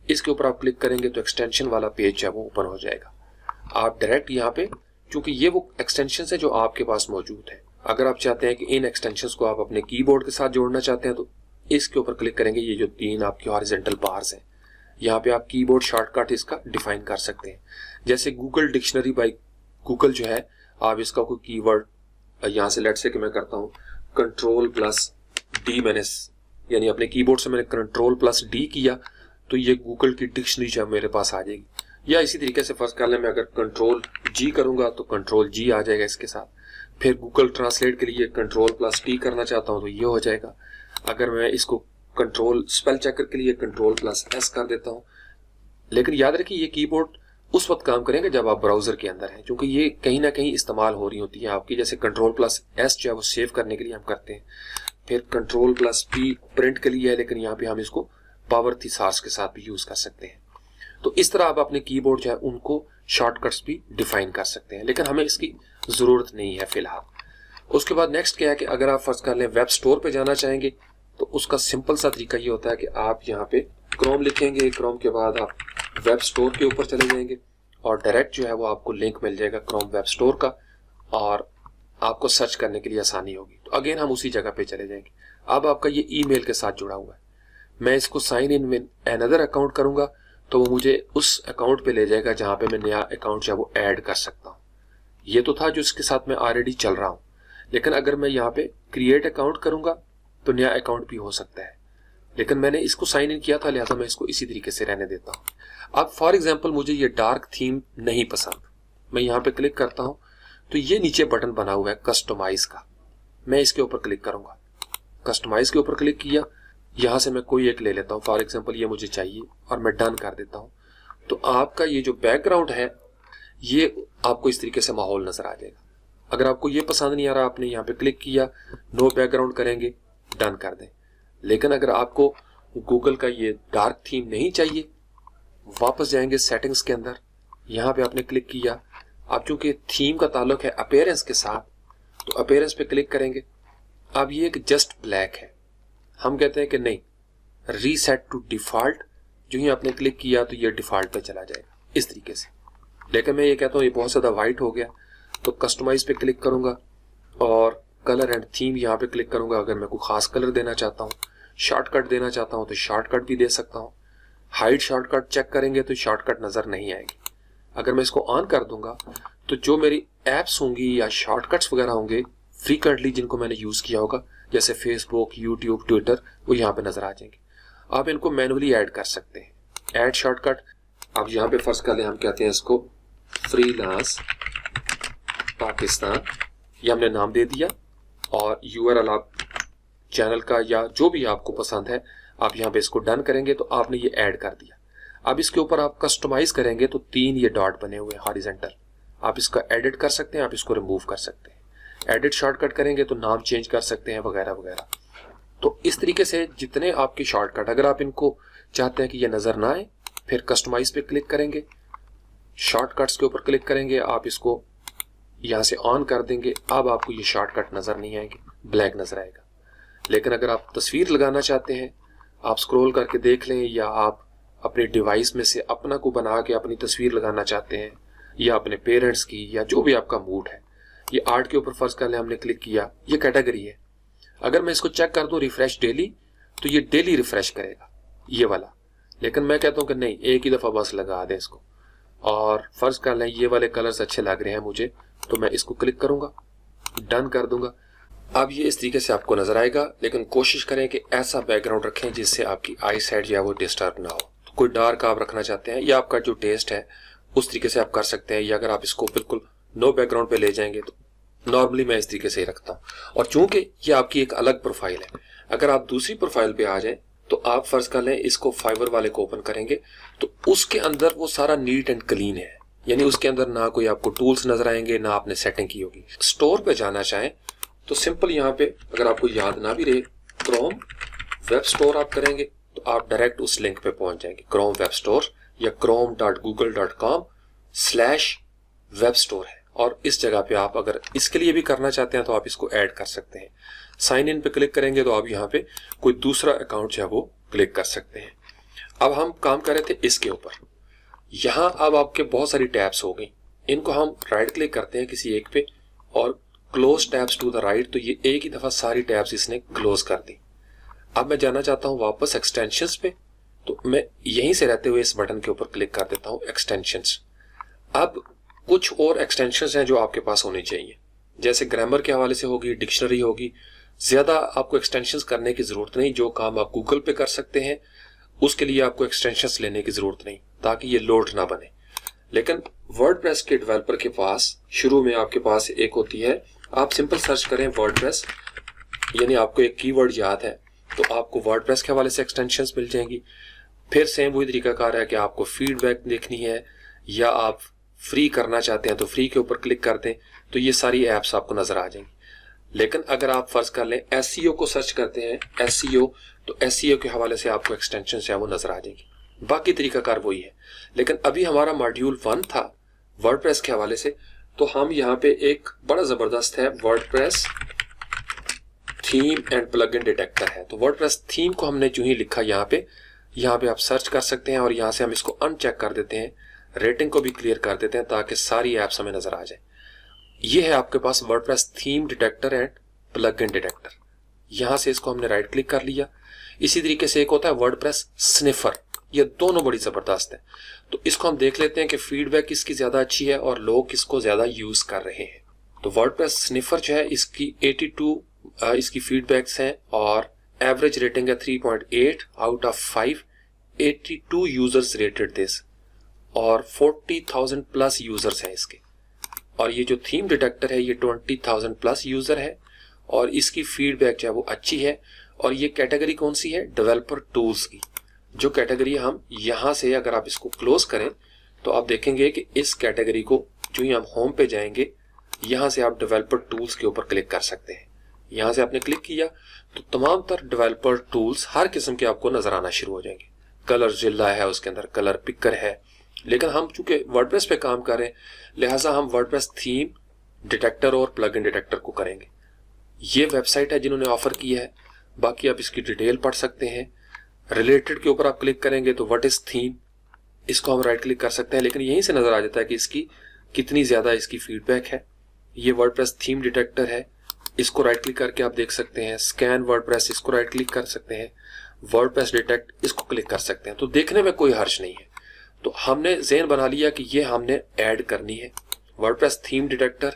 इसके ऊपर आप क्लिक करेंगे तो एक्सटेंशन वाला पेज जो है वो ओपन हो जाएगा। आप डायरेक्ट यहाँ पे, क्योंकि ये वो एक्सटेंशन है जो आपके पास मौजूद है, अगर आप चाहते हैं कि इन एक्सटेंशंस को आप अपने कीबोर्ड के साथ जोड़ना चाहते हैं तो इसके ऊपर क्लिक करेंगे। ये जो 3 आपकी हॉरिजॉन्टल बार्स हैं, यहाँ पे आप कीबोर्ड शॉर्टकट इसका डिफाइन कर सकते हैं। जैसे गूगल डिक्शनरी बाई गूगल जो है, आप इसका कोई कीवर्ड यहाँ से, लेट से कि मैं करता हूँ Ctrl+D, मैंने यानी अपने कीबोर्ड से मैंने Ctrl+D किया तो ये गूगल की डिक्शनरी जो मेरे पास आ जाएगी। या इसी तरीके से फर्स्ट कर लें मैं अगर Ctrl+G करूंगा तो Ctrl+G आ जाएगा इसके साथ। फिर गूगल ट्रांसलेट के लिए Ctrl+T करना चाहता हूं तो ये हो जाएगा। अगर मैं इसको कंट्रोल स्पेल चेकर के लिए Ctrl+S कर देता हूं। लेकिन याद रखिए ये कीबोर्ड उस वक्त काम करेंगे जब आप ब्राउजर के अंदर हैं, क्योंकि ये कहीं ना कहीं इस्तेमाल हो रही होती है आपकी। जैसे Ctrl+S जो है वो सेव करने के लिए हम करते हैं, फिर Ctrl+P प्रिंट के लिए है, लेकिन यहाँ पे हम इसको पावर थिसार्स के साथ भी यूज कर सकते हैं। तो इस तरह आप अपने कीबोर्ड जो है उनको शॉर्टकट्स भी डिफाइन कर सकते हैं, लेकिन हमें इसकी जरूरत नहीं है फिलहाल। उसके बाद नेक्स्ट क्या है कि अगर आप फर्ज कर लें वेब स्टोर पे जाना चाहेंगे तो उसका सिंपल सा तरीका ये होता है कि आप यहाँ पे क्रोम लिखेंगे, क्रोम के बाद आप वेब स्टोर के ऊपर चले जाएंगे और डायरेक्ट जो है वो आपको लिंक मिल जाएगा क्रोम वेब स्टोर का और आपको सर्च करने के लिए आसानी होगी। तो अगेन हम उसी जगह पे चले जाएंगे। अब आपका ये ईमेल के साथ जुड़ा हुआ है, मैं इसको sign in with another account करूंगा तो वो मुझे उस अकाउंट पे ले जाएगा जहां पे मैं नया अकाउंट जो है वो ऐड कर सकता हूँ। ये तो था जो इसके साथ मैं ऑलरेडी चल रहा हूँ, लेकिन अगर मैं यहाँ पे क्रिएट अकाउंट करूंगा तो नया अकाउंट भी हो सकता है, लेकिन मैंने इसको साइन इन किया था लिहाजा मैं इसको इसी तरीके से रहने देता हूँ। अब फॉर एग्जाम्पल मुझे ये डार्क थीम नहीं पसंद, मैं यहाँ पे क्लिक करता हूँ तो ये नीचे बटन बना हुआ है कस्टमाइज का, मैं इसके ऊपर क्लिक करूंगा। कस्टमाइज के ऊपर क्लिक किया, यहां से मैं कोई एक ले लेता हूं, फॉर एग्जांपल ये मुझे चाहिए और मैं डन कर देता हूं। तो आपका ये जो बैकग्राउंड है ये आपको इस तरीके से माहौल नजर आ जाएगा। अगर आपको ये पसंद नहीं आ रहा, आपने यहाँ पे क्लिक किया, नो बैकग्राउंड करेंगे, डन कर दें। लेकिन अगर आपको गूगल का ये डार्क थीम नहीं चाहिए, वापस जाएंगे सेटिंग्स के अंदर, यहाँ पे आपने क्लिक किया। अब चूंकि थीम का ताल्लुक है अपीयरेंस के साथ, तो अपीयरेंस पे क्लिक करेंगे। अब ये एक जस्ट ब्लैक है, हम कहते हैं कि नहीं, रीसेट टू डिफॉल्ट। जो ही आपने क्लिक किया तो ये डिफॉल्ट पे चला जाएगा इस तरीके से। लेकिन मैं ये कहता हूँ ये बहुत ज़्यादा वाइट हो गया, तो कस्टमाइज पे क्लिक करूंगा और कलर एंड थीम यहाँ पे क्लिक करूंगा। अगर मैं कोई खास कलर देना चाहता हूँ, शॉर्टकट देना चाहता हूँ तो शॉर्टकट भी दे सकता हूँ। हाइड शॉर्टकट चेक करेंगे तो शॉर्टकट नजर नहीं आएगी। अगर मैं इसको ऑन कर दूंगा तो जो मेरी एप्स होंगी या शॉर्टकट्स वगैरह होंगे फ्रीक्वेंटली जिनको मैंने यूज किया होगा, जैसे फेसबुक, यूट्यूब, ट्विटर, वो यहाँ पे नजर आ जाएंगे। आप इनको मैनुअली ऐड कर सकते हैं। ऐड शॉर्टकट, अब यहाँ पे फर्स्ट कर ले, हम कहते हैं इसको फ्रीलांस पाकिस्तान, ये हमने नाम दे दिया और यूआरएल आप चैनल का या जो भी आपको पसंद है आप यहाँ पे इसको डन करेंगे तो आपने ये ऐड कर दिया। अब इसके ऊपर आप कस्टमाइज करेंगे तो 3 ये डॉट बने हुए हॉरिजॉन्टल, आप इसका एडिट कर सकते हैं, आप इसको रिमूव कर सकते हैं। एडिट शॉर्टकट करेंगे तो नाम चेंज कर सकते हैं वगैरह वगैरह। तो इस तरीके से जितने आपके शॉर्टकट, अगर आप इनको चाहते हैं कि ये नजर ना आए, फिर कस्टमाइज पे क्लिक करेंगे, शॉर्टकट्स के ऊपर क्लिक करेंगे, आप इसको यहाँ से ऑन कर देंगे। अब आपको ये शॉर्टकट नजर नहीं आएंगे, ब्लैक नजर आएगा। लेकिन अगर आप तस्वीर लगाना चाहते हैं, आप स्क्रॉल करके देख लें, या आप अपने डिवाइस में से अपना को बना के अपनी तस्वीर लगाना चाहते हैं, या अपने पेरेंट्स की, या जो भी आपका मूड है, ये आर्ट के ऊपर फर्ज कर लें, हमने क्लिक किया, ये कैटेगरी है। अगर मैं इसको चेक कर दूं रिफ्रेश डेली, तो ये डेली रिफ्रेश करेगा ये वाला। लेकिन मैं कहता हूं कि नहीं, एक ही दफा बस लगा दें इसको। और फर्ज कर लें ये वाले कलर्स अच्छे लग रहे हैं मुझे, तो मैं इसको क्लिक करूंगा, डन कर दूंगा। अब ये इस तरीके से आपको नजर आएगा, लेकिन कोशिश करें कि ऐसा बैकग्राउंड रखें जिससे आपकी आई साइड जो है वो डिस्टर्ब ना हो। तो कोई डार्क आप रखना चाहते हैं या आपका जो टेस्ट है उस तरीके से आप कर सकते हैं, या अगर आप इसको बिल्कुल नो बैकग्राउंड पे ले जाएंगे तो नॉर्मली मैं इस तरीके से ही रखता हूँ। और चूंकि ये आपकी एक अलग प्रोफाइल है, अगर आप दूसरी प्रोफाइल पे आ जाए तो आप फर्ज कर लें इसको फाइवर वाले को ओपन करेंगे तो उसके अंदर वो सारा नीट एंड क्लीन है, यानी उसके अंदर ना कोई आपको टूल्स नजर आएंगे, ना आपने सेटिंग की होगी। स्टोर पे जाना चाहें तो सिंपल यहाँ पे अगर आपको याद ना भी रहे, क्रोम वेब स्टोर आप करेंगे तो आप डायरेक्ट उस लिंक पे पहुंच जाएंगे, क्रोम वेब स्टोर या chrome.google.com/web स्टोर है। और इस जगह पे आप अगर इसके लिए भी करना चाहते हैं तो आप इसको ऐड कर सकते हैं। साइन इन पे क्लिक करेंगे तो आप यहाँ पे कोई दूसरा अकाउंट जो है वो क्लिक कर सकते हैं। अब हम काम कर रहे थे इसके ऊपर, यहाँ अब आपके बहुत सारी टैब्स हो गई, इनको हम राइट क्लिक करते हैं किसी एक पे और close tabs to the right, तो ये एक ही दफा सारी टैब्स इसने क्लोज कर दी। अब मैं जाना चाहता हूं वापस एक्सटेंशंस पे, तो मैं यहीं से रहते हुए इस बटन के ऊपर क्लिक कर देता हूं एक्सटेंशंस। अब कुछ और एक्सटेंशंस हैं जो आपके पास होनी चाहिए, जैसे ग्रामर के हवाले से होगी, डिक्शनरी होगी। ज्यादा आपको एक्सटेंशंस करने की जरूरत नहीं, जो काम आप गूगल पे कर सकते हैं उसके लिए आपको एक्सटेंशंस लेने की जरूरत नहीं, ताकि ये लोड ना बने। लेकिन वर्डप्रेस के डेवलपर के पास शुरू में आपके पास एक होती है, आप सिंपल सर्च करें वर्डप्रेस, यानी आपको एक कीवर्ड याद है तो आपको वर्डप्रेस के हवाले से एक्सटेंशंस मिल जाएंगी। फिर सेम वही तरीकाकार है कि आपको फीडबैक देखनी है या आप फ्री करना चाहते हैं तो फ्री के ऊपर क्लिक कर दें, तो ये सारी एप्स आपको नजर आ जाएंगी। लेकिन अगर आप फर्ज कर लें एसईओ को सर्च करते हैं, एसईओ, तो एसईओ के हवाले से आपको एक्सटेंशंस है वो नजर आ जाएंगी। बाकी तरीकाकार वही है। लेकिन अभी हमारा मॉड्यूल 1 था वर्डप्रेस के हवाले से, तो हम यहाँ पे एक बड़ा जबरदस्त है WordPress theme and plugin detector है। तो वर्डप्रेस थीम को हमने जो ही लिखा यहाँ पे, यहाँ पे आप सर्च कर सकते हैं और यहाँ से हम इसको अनचेक कर देते हैं, रेटिंग को भी क्लियर कर देते हैं ताकि सारी ऐप्स हमें नजर आ जाए। ये है आपके पास WordPress theme detector and plugin detector. यहाँ से इसको हमने राइट क्लिक कर लिया। इसी तरीके से एक होता है वर्डप्रेस स्निफर, ये दोनों बड़ी जबरदस्त है। तो इसको हम देख लेते हैं कि फीडबैक किसकी ज्यादा अच्छी है और लोग किसको ज्यादा यूज कर रहे हैं। तो वर्डप्रेस स्निफर जो है इसकी 82 इसकी फीडबैक्स हैं और एवरेज रेटिंग है 3.8 out of 5। 82 users rated this और 40,000 प्लस यूजर्स हैं इसके। और ये जो थीम डिटेक्टर है ये 20,000 प्लस यूजर है और इसकी फीडबैक जो है वो अच्छी है। और ये कैटेगरी कौन सी है? डेवलपर टूल्स की। जो कैटेगरी हम यहाँ से अगर आप इसको क्लोज करें तो आप देखेंगे कि इस कैटेगरी को जो ही हम होम पे जाएंगे, यहाँ से आप डेवलपर टूल्स के ऊपर क्लिक कर सकते हैं। यहाँ से आपने क्लिक किया तो तमाम तर डेवलपर टूल्स हर किस्म के आपको नजर आना शुरू हो जाएंगे। कलर जिल्ला है, उसके अंदर कलर पिकर है। लेकिन हम चूंकि वर्डप्रेस पे काम कर रहे हैं लिहाजा हम वर्डप्रेस थीम डिटेक्टर और प्लगइन डिटेक्टर को करेंगे। ये वेबसाइट है जिन्होंने ऑफर किया है, बाकी आप इसकी डिटेल पढ़ सकते हैं। रिलेटेड के ऊपर आप क्लिक करेंगे तो व्हाट इज थीम, इसको हम राइट क्लिक कर सकते हैं, लेकिन यहीं से नजर आ जाता है कि इसकी कितनी ज्यादा इसकी फीडबैक है। ये वर्डप्रेस थीम डिटेक्टर है, इसको राइट क्लिक करके आप देख सकते हैं। स्कैन वर्डप्रेस, इसको राइट क्लिक कर सकते हैं। वर्डप्रेस डिटेक्ट, इसको क्लिक कर सकते हैं। तो देखने में कोई हर्ज नहीं है। तो हमने ज़हन बना लिया कि ये हमने ऐड करनी है वर्डप्रेस थीम डिटेक्टर।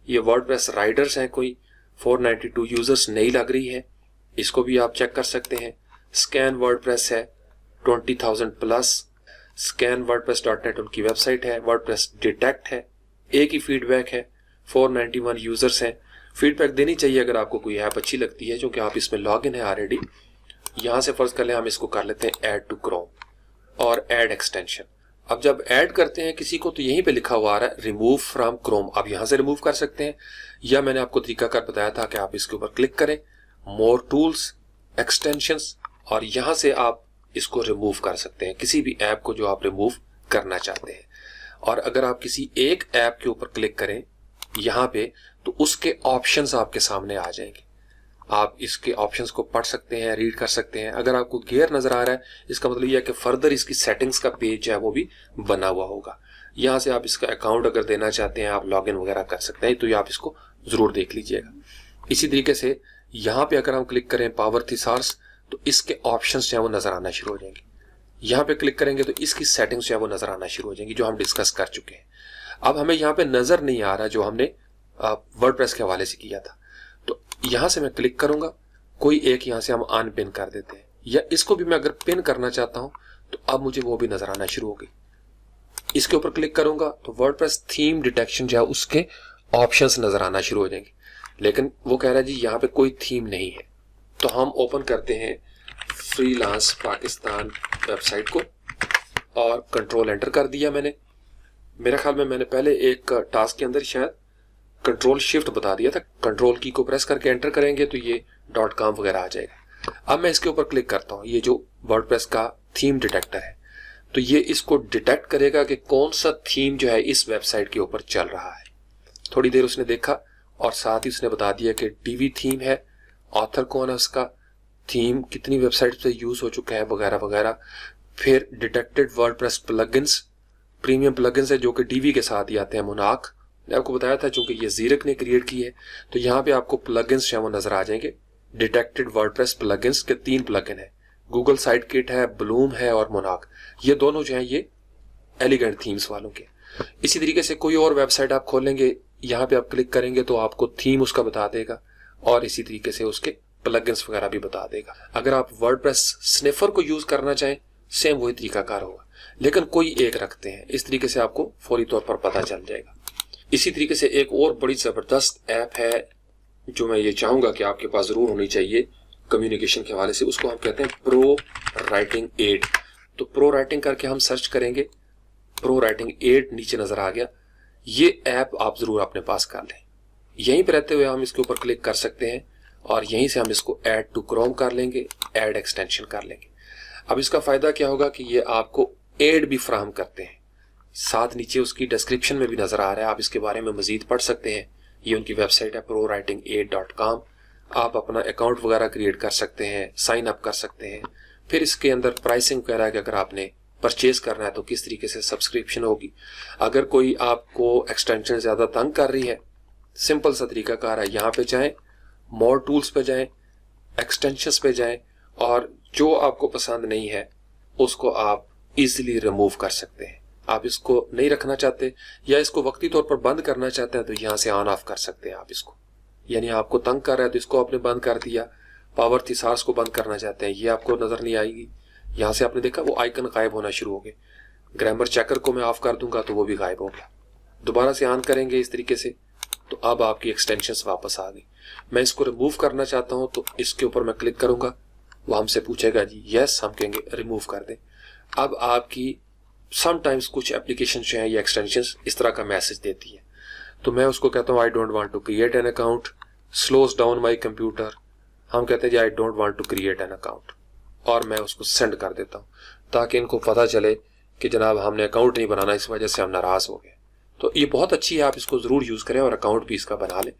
ये वर्डप्रेस राइडर्स हैं, कोई 492 यूजर्स नई लग रही है, इसको भी आप चेक कर सकते हैं। स्कैन वर्डप्रेस है 20,000 प्लस। स्कैन वर्डप्रेस.net उनकी वेबसाइट है। वर्डप्रेस डिटेक्ट है, एक ही फीडबैक है, 491 यूजर्स हैं। फीडबैक देनी चाहिए अगर आपको कोई ऐप अच्छी लगती है, क्योंकि आप इसमें लॉग इन है ऑलरेडी। यहाँ से फर्ज कर लें हम इसको कर लेते हैं ऐड टू क्रोम और ऐड एक्सटेंशन। अब जब ऐड करते हैं किसी को तो यहीं पे लिखा हुआ आ रहा है रिमूव फ्रॉम क्रोम। आप यहाँ से रिमूव कर सकते हैं या मैंने आपको तरीकाकार बताया था कि आप इसके ऊपर क्लिक करें, मोर टूल्स, एक्सटेंशंस, और यहाँ से आप इसको रिमूव कर सकते हैं, किसी भी ऐप को जो आप रिमूव करना चाहते हैं। और अगर आप किसी एक ऐप के ऊपर क्लिक करें यहाँ पे तो उसके ऑप्शंस आपके सामने आ जाएंगे। आप इसके ऑप्शंस को पढ़ सकते हैं, रीड कर सकते हैं। अगर आपको गियर नजर आ रहा है इसका मतलब यह है कि फर्दर इसकी सेटिंग्स का पेज जो है वो भी बना हुआ होगा। यहाँ से आप इसका अकाउंट अगर देना चाहते हैं आप लॉगिन वगैरह कर सकते हैं, तो ये आप इसको जरूर देख लीजिएगा। इसी तरीके से यहाँ पे अगर हम क्लिक करें पावर थिसार्स तो इसके ऑप्शंस जो है वो नजर आना शुरू हो जाएंगे। यहाँ पे क्लिक करेंगे तो इसकी सेटिंग्स जो है वो नजर आना शुरू हो जाएंगी जो हम डिस्कस कर चुके हैं। अब हमें यहाँ पे नजर नहीं आ रहा जो हमने वर्डप्रेस के हवाले से किया था, तो यहाँ से मैं क्लिक करूंगा, कोई एक यहाँ से हम अनपिन कर देते हैं, या इसको भी मैं अगर पिन करना चाहता हूं तो अब मुझे वो भी नजर आना शुरू हो गई। इसके ऊपर क्लिक करूंगा तो वर्डप्रेस थीम डिटेक्शन जो है उसके ऑप्शंस नजर आना शुरू हो जाएंगे, लेकिन वो कह रहा है जी यहाँ पे कोई थीम नहीं है। तो हम ओपन करते हैं फ्रीलांस पाकिस्तान वेबसाइट को और कंट्रोल एंटर कर दिया मैंने। मेरे ख्याल में मैंने पहले एक टास्क के अंदर शायद कंट्रोल शिफ्ट बता दिया था। कंट्रोल की को प्रेस करके एंटर करेंगे तो ये .com वगैरह आ जाएगा। अब मैं इसके ऊपर क्लिक करता हूँ, ये जो वर्डप्रेस का थीम डिटेक्टर है तो ये इसको डिटेक्ट करेगा कि कौन सा थीम जो है इस वेबसाइट के ऊपर चल रहा है। थोड़ी देर उसने देखा और साथ ही उसने बता दिया कि डीवी थीम है, ऑथर कौन है उसका, थीम कितनी वेबसाइट पे यूज हो चुका है वगैरह वगैरह। फिर detected WordPress plugins, premium plugins है जो कि डीवी के साथ ही आते हैं। मोनाक मैंने आपको बताया था चूंकि ये ज़ीरक ने क्रिएट की है, तो यहाँ पे आपको प्लगइन्स जो है वो नजर आ जाएंगे। डिटेक्टेड वर्डप्रेस प्लगइन्स के 3 प्लगइन है, गूगल साइड किट है, ब्लूम है और मोनाक। ये दोनों जो है ये एलिगेंट थीम्स वालों के। इसी तरीके से कोई और वेबसाइट आप खोलेंगे, यहाँ पे आप क्लिक करेंगे तो आपको थीम उसका बता देगा और इसी तरीके से उसके प्लगइन्स वगैरह भी बता देगा। अगर आप वर्डप्रेस स्निफर को यूज करना चाहें सेम वही तरीकाकार होगा, लेकिन कोई एक रखते हैं, इस तरीके से आपको फौरी तौर पर पता चल जाएगा। इसी तरीके से एक और बड़ी जबरदस्त ऐप है जो मैं ये चाहूंगा कि आपके पास जरूर होनी चाहिए कम्युनिकेशन के हवाले से, उसको हम कहते हैं प्रो राइटिंग एड। तो प्रो राइटिंग करके हम सर्च करेंगे, प्रो राइटिंग एड नीचे नजर आ गया। ये ऐप आप जरूर अपने पास कर लें। यहीं पर रहते हुए हम इसके ऊपर क्लिक कर सकते हैं और यहीं से हम इसको ऐड टू क्रोम कर लेंगे, ऐड एक्सटेंशन कर लेंगे। अब इसका फायदा क्या होगा कि ये आपको एड भी फराहम करते हैं, साथ नीचे उसकी डिस्क्रिप्शन में भी नजर आ रहा है, आप इसके बारे में मजीद पढ़ सकते हैं। ये उनकी वेबसाइट है prowritingaid.com। आप अपना अकाउंट वगैरह क्रिएट कर सकते हैं, साइन अप कर सकते हैं, फिर इसके अंदर प्राइसिंग कह रहा है कि अगर आपने परचेज करना है तो किस तरीके से सब्सक्रिप्शन होगी। अगर कोई आपको एक्सटेंशन ज़्यादा तंग कर रही है, सिंपल सा तरीका कार है, यहाँ पे जाएं, मोर टूल्स पे जाएं, एक्सटेंशंस पे जाएं और जो आपको पसंद नहीं है उसको आप इजीली रिमूव कर सकते हैं। आप इसको नहीं रखना चाहते या इसको वक्ती तौर पर बंद करना चाहते हैं तो यहाँ से ऑन ऑफ कर सकते हैं आप इसको। यानी आपको तंग कर रहा है तो इसको आपने बंद कर दिया, पावर थिसार्स को बंद करना चाहते हैं, ये आपको नजर नहीं आएगी। यहाँ से आपने देखा वो आइकन गायब होना शुरू हो गए। ग्रामर चेकर को मैं ऑफ कर दूंगा तो वो भी गायब हो गया। दोबारा से ऑन करेंगे इस तरीके से तो अब आपकी एक्सटेंशंस वापस आ गई। मैं इसको रिमूव करना चाहता हूं तो इसके ऊपर मैं क्लिक करूंगा, वो हमसे पूछेगा जी यस, हम कहेंगे रिमूव कर दें। अब आपकी समटाइम्स कुछ एप्लीकेशन जो है ये एक्सटेंशंस इस तरह का मैसेज देती है, तो मैं उसको कहता हूँ I don't want to create an account, slows down my computer. हम कहते हैं जी I don't want to create an account और मैं उसको सेंड कर देता हूँ ताकि इनको पता चले कि जनाब हमने अकाउंट नहीं बनाना, इस वजह से हम नाराज हो गए। तो ये बहुत अच्छी है, आप इसको जरूर यूज करें और अकाउंट भी इसका बना लें।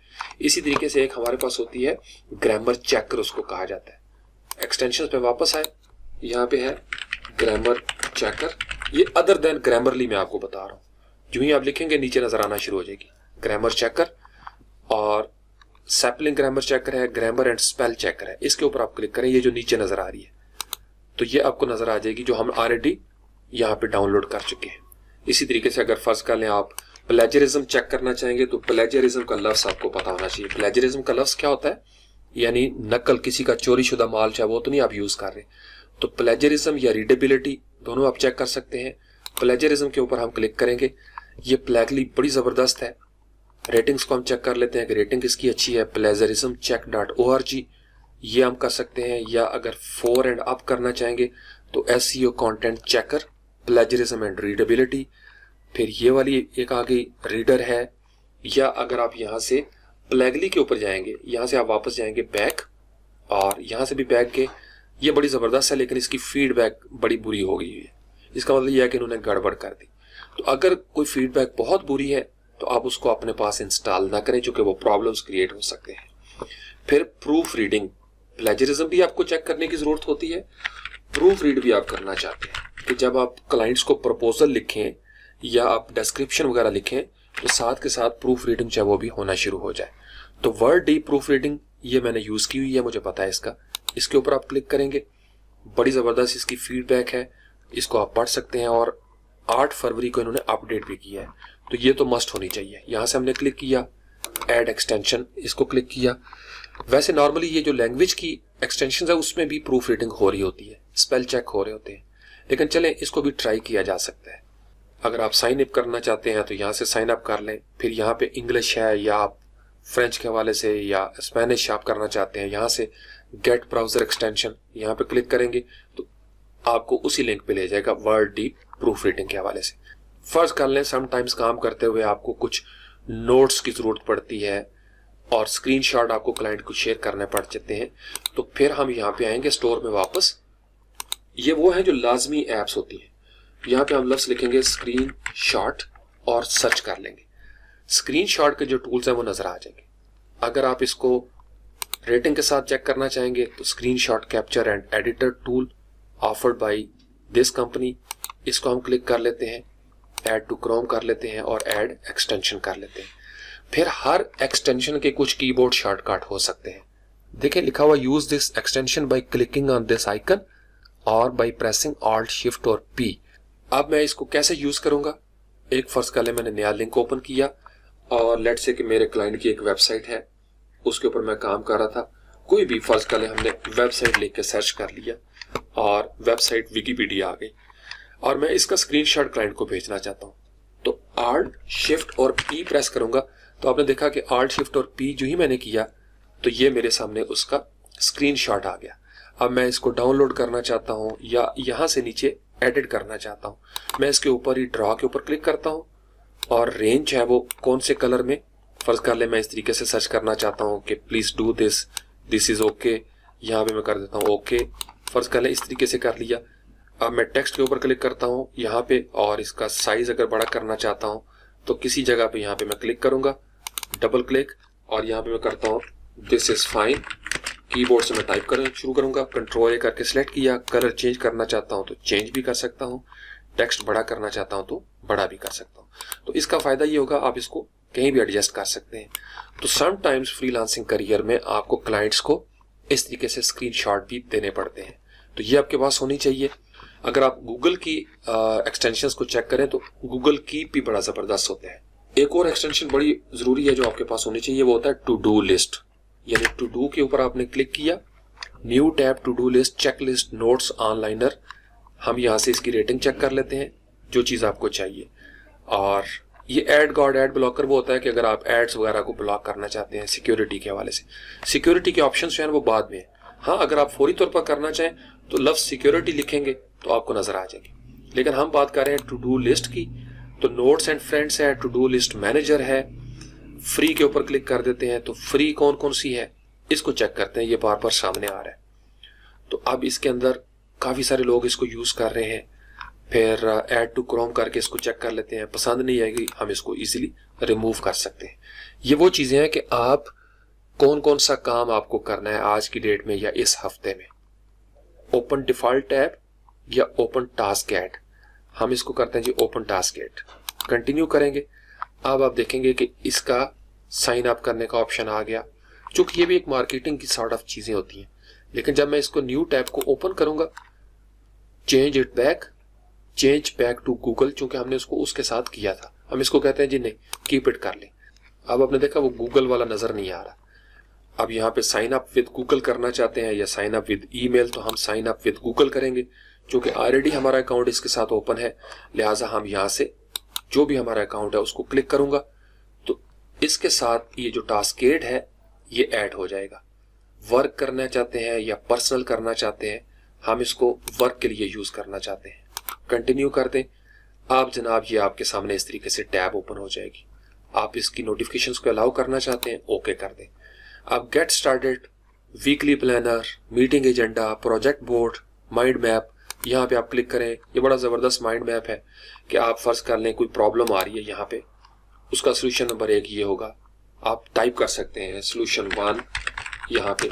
इसी तरीके से एक हमारे पास होती है ग्रामर चेकर, उसको कहा जाता है। एक्सटेंशन पे वापस आए, यहाँ पे है ग्रामर चेकर, ये अदर देन ग्रामरली मैं आपको बता रहा हूँ। जो ही आप लिखेंगे नीचे नजर आना शुरू हो जाएगी ग्रामर चेकर, और सैपलिंग ग्रामर चेकर है, ग्रामर एंड स्पेल चेकर है। इसके ऊपर आप क्लिक करें, ये जो नीचे नजर आ रही है तो ये आपको नजर आ जाएगी जो हम ऑलरेडी यहाँ पे डाउनलोड कर चुके हैं। इसी तरीके से अगर फर्ज कर लें आप प्लेजरिज्म चेक करना चाहेंगे तो प्लेजरिज्म का लफ्ज आपको पता होना चाहिए। प्लेजरिज्म का लफ्ज क्या होता है, यानी नकल, किसी का चोरी शुदा माल चाहे वो तो नहीं आप यूज कर रहे। तो प्लेजरिज्म या रीडेबिलिटी दोनों आप चेक कर सकते हैं। प्लेजरिज्म के ऊपर हम क्लिक करेंगे, ये प्लेगली बड़ी जबरदस्त है। रेटिंग्स को हम चेक कर लेते हैं कि रेटिंग किसकी अच्छी है, plagiarismcheck.org ये हम कर सकते हैं। या अगर 4 एंड अप करना चाहेंगे तो SEO content checker, plagiarism and readability, फिर ये वाली एक आ गई रीडर है। या अगर आप यहाँ से प्लेगली के ऊपर जाएंगे, यहाँ से आप वापस जाएंगे बैक और यहाँ से भी बैक के, ये बड़ी जबरदस्त है लेकिन इसकी फीडबैक बड़ी बुरी हो गई है। इसका मतलब यह है कि इन्होंने गड़बड़ कर दी। तो अगर कोई फीडबैक बहुत बुरी है तो आप उसको अपने पास इंस्टॉल ना करें, चूंकि वो प्रॉब्लम्स क्रिएट हो सकते हैं। फिर प्रूफ रीडिंग, प्लेजरिज्म भी आपको चेक करने की जरूरत होती है, प्रूफ रीड भी आप करना चाहते हैं कि जब आप क्लाइंट्स को प्रपोजल लिखें या आप डिस्क्रिप्शन वगैरह लिखें तो साथ के साथ प्रूफ रीडिंग चाहे वो भी होना शुरू हो जाए। तो वर्ड डी प्रूफ रीडिंग ये मैंने यूज की हुई है, मुझे पता है इसका। इसके ऊपर आप क्लिक करेंगे, बड़ी जबरदस्त इसकी फीडबैक है, इसको आप पढ़ सकते हैं और 8 फरवरी को इन्होंने अपडेट भी किया है, तो ये तो मस्ट होनी चाहिए। यहां से हमने क्लिक किया, ऐड एक्सटेंशन, इसको क्लिक किया। वैसे नॉर्मली ये जो लैंग्वेज की एक्सटेंशन है उसमें भी प्रूफ रीडिंग हो रही होती है, स्पेल चेक हो रहे होते हैं, लेकिन चलें इसको भी ट्राई किया जा सकता है। अगर आप साइन अप करना चाहते हैं तो यहाँ से साइन अप कर लें। फिर यहाँ पे इंग्लिश है या आप फ्रेंच के हवाले से या स्पेनिश आप करना चाहते हैं, यहाँ से गेट ब्राउजर एक्सटेंशन, यहाँ पे क्लिक करेंगे तो आपको उसी लिंक पे ले जाएगा वर्ड डीप प्रूफ रीडिंग के हवाले से। फर्ज कर लें समटाइम्स काम करते हुए आपको कुछ नोट्स की जरूरत पड़ती है और स्क्रीनशॉट आपको क्लाइंट को शेयर करने पड़ जाते हैं, तो फिर हम यहाँ पे आएंगे स्टोर में वापस। ये वो है जो लाजमी एप्स होती है। यहाँ पे हम लफ्ज लिखेंगे स्क्रीन शॉट और सर्च कर लेंगे। स्क्रीन शॉट के जो टूल्स हैं वो नजर आ जाएंगे। अगर आप इसको रेटिंग के साथ चेक करना चाहेंगे तो screen shot capture and editor tool offered by this company, इसको हम क्लिक कर लेते हैं, ऐड टू क्रोम कर लेते हैं और ऐड एक्सटेंशन कर लेते हैं। फिर हर एक्सटेंशन के कुछ कीबोर्ड शॉर्टकट हो सकते हैं। देखिए लिखा हुआ use this extension by clicking on this icon और बाय प्रेसिंग ऑल्ट शिफ्ट और पी। अब मैं इसको कैसे यूज करूंगा, एक फर्ज कर ले मैंने नया लिंक ओपन किया और लेट्स से कि मेरे क्लाइंट की एक वेबसाइट है, उसके ऊपर मैं काम कर रहा था। कोई भी फर्ज कर ले हमने वेबसाइट लिख के सर्च कर लिया और वेबसाइट विकिपीडिया आ गई और मैं इसका स्क्रीनशॉट क्लाइंट को भेजना चाहता हूं, तो ऑल्ट शिफ्ट और पी प्रेस करूंगा तो आपने देखा कि ऑल्ट शिफ्ट और पी जो ही मैंने किया तो ये मेरे सामने उसका स्क्रीनशॉट आ गया। अब मैं इसको डाउनलोड करना चाहता हूं या यहां से नीचे एडिट करना चाहता हूं, मैं इसके ऊपर ही ड्रॉ के ऊपर क्लिक करता हूं और रेंज है वो कौन से कलर में, फर्ज कर ले मैं इस तरीके से सर्च करना चाहता हूं कि please do this, this is okay, यहाँ पे मैं कर देता हूँ ओके। फर्ज कर ले इस तरीके से कर लिया। अब मैं टेक्स्ट के ऊपर क्लिक करता हूँ यहाँ पे और इसका साइज अगर बड़ा करना चाहता हूँ तो किसी जगह पे यहाँ पे मैं क्लिक करूंगा, डबल क्लिक, और यहाँ पे मैं करता हूँ दिस इज फाइन कीबोर्ड से मैं टाइप करना शुरू करूंगा, कंट्रोल ए करके सिलेक्ट किया, कलर चेंज करना चाहता हूं तो चेंज भी कर सकता हूं, टेक्स्ट बड़ा करना चाहता हूं तो बड़ा भी कर सकता हूं। तो इसका फायदा ये होगा आप इसको कहीं भी एडजस्ट कर सकते हैं। तो समटाइम्स फ्रीलांसिंग करियर में आपको क्लाइंट्स को इस तरीके से स्क्रीनशॉट भी देने पड़ते हैं, तो ये आपके पास होनी चाहिए। अगर आप गूगल की एक्सटेंशंस को चेक करें तो गूगल कीप भी बड़ा जबरदस्त होता है। एक और एक्सटेंशन बड़ी जरूरी है जो आपके पास होनी चाहिए, वो होता है टू डू लिस्ट। यानी टू डू के ऊपर आपने क्लिक किया, new tab to do list, check list, notes, onliner. हम यहाँ से इसकी रेटिंग चेक कर लेते हैं जो चीज़ आपको चाहिए। और ये एड गार्ड, एड ब्लॉकर वो होता है कि अगर आप एड्स वगैरह को ब्लॉक करना चाहते हैं सिक्योरिटी के हवाले से। सिक्योरिटी के ऑप्शन जो है वो बाद में है। हाँ, अगर आप फौरी तौर पर करना चाहें तो लफ्ज सिक्योरिटी लिखेंगे तो आपको नजर आ जाएगी। लेकिन हम बात कर रहे हैं टू डू लिस्ट की, तो नोट्स एंड फ्रेंड्स है, टू डू लिस्ट मैनेजर है। फ्री के ऊपर क्लिक कर देते हैं तो फ्री कौन कौन सी है इसको चेक करते हैं, ये बार बार सामने आ रहा है। तो अब इसके अंदर काफी सारे लोग इसको यूज कर रहे हैं। फिर ऐड टू क्रोम करके इसको चेक कर लेते हैं, पसंद नहीं आएगी हम इसको इजीली रिमूव कर सकते हैं। ये वो चीजें हैं कि आप कौन कौन सा काम आपको करना है आज की डेट में या इस हफ्ते में। ओपन डिफॉल्ट टैब या ओपन टास्क ऐड, हम इसको करते हैं जी ओपन टास्क ऐड। कंटिन्यू करेंगे। अब आप देखेंगे कि इसका साइन अप करने का ऑप्शन आ गया, चूंकि ये भी एक मार्केटिंग की सॉर्ट ऑफ चीजें होती हैं। लेकिन जब मैं इसको न्यू टैब को ओपन करूंगा, change it back, change back to Google, चूंकि हमने उसको उसके साथ किया था, हम इसको कहते हैं जी नहीं कीप इट कर लें। अब आपने देखा वो गूगल वाला नजर नहीं आ रहा। अब यहाँ पे साइन अप विद गूगल करना चाहते हैं या साइन अप विद ईमेल, तो हम साइन अप विद गूगल करेंगे। क्योंकि ऑलरेडी हमारा अकाउंट इसके साथ ओपन है, लिहाजा हम यहाँ से जो भी हमारा अकाउंट है उसको क्लिक करूंगा तो इसके साथ ये जो टास्केड है ये ऐड हो जाएगा। वर्क करना चाहते हैं या पर्सनल करना चाहते हैं, हम इसको वर्क के लिए यूज करना चाहते हैं, कंटिन्यू कर दें। आप जनाब ये आपके सामने इस तरीके से टैब ओपन हो जाएगी। आप इसकी नोटिफिकेशंस को अलाउ करना चाहते हैं, ओके कर दें। आप get started, weekly planner, meeting agenda, project board, mind map, यहाँ पे आप क्लिक करें। ये बड़ा जबरदस्त माइंड मैप है कि आप फर्ज कर लें कोई प्रॉब्लम आ रही है यहाँ पे, उसका सोल्यूशन नंबर 1 ये होगा। आप टाइप कर सकते हैं सोल्यूशन 1 यहाँ पे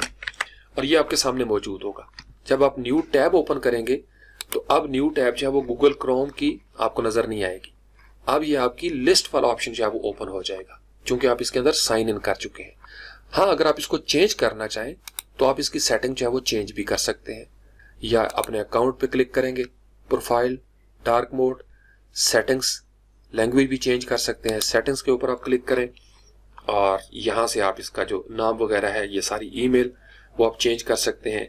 और ये आपके सामने मौजूद होगा। जब आप न्यू टैब ओपन करेंगे तो अब न्यू टैब जो है वो गूगल क्रोम की आपको नजर नहीं आएगी। अब ये आपकी लिस्ट वाला ऑप्शन जो है वो ओपन हो जाएगा, क्योंकि आप इसके अंदर साइन इन कर चुके हैं। हाँ, अगर आप इसको चेंज करना चाहें तो आप इसकी सेटिंग जो है वो चेंज भी कर सकते हैं, या अपने अकाउंट पे क्लिक करेंगे, profile, dark mode, settings, language भी चेंज कर सकते हैं। सेटिंग्स के ऊपर आप क्लिक करें और यहाँ से आप इसका जो नाम वगैरह है, ये सारी ईमेल वो आप चेंज कर सकते हैं।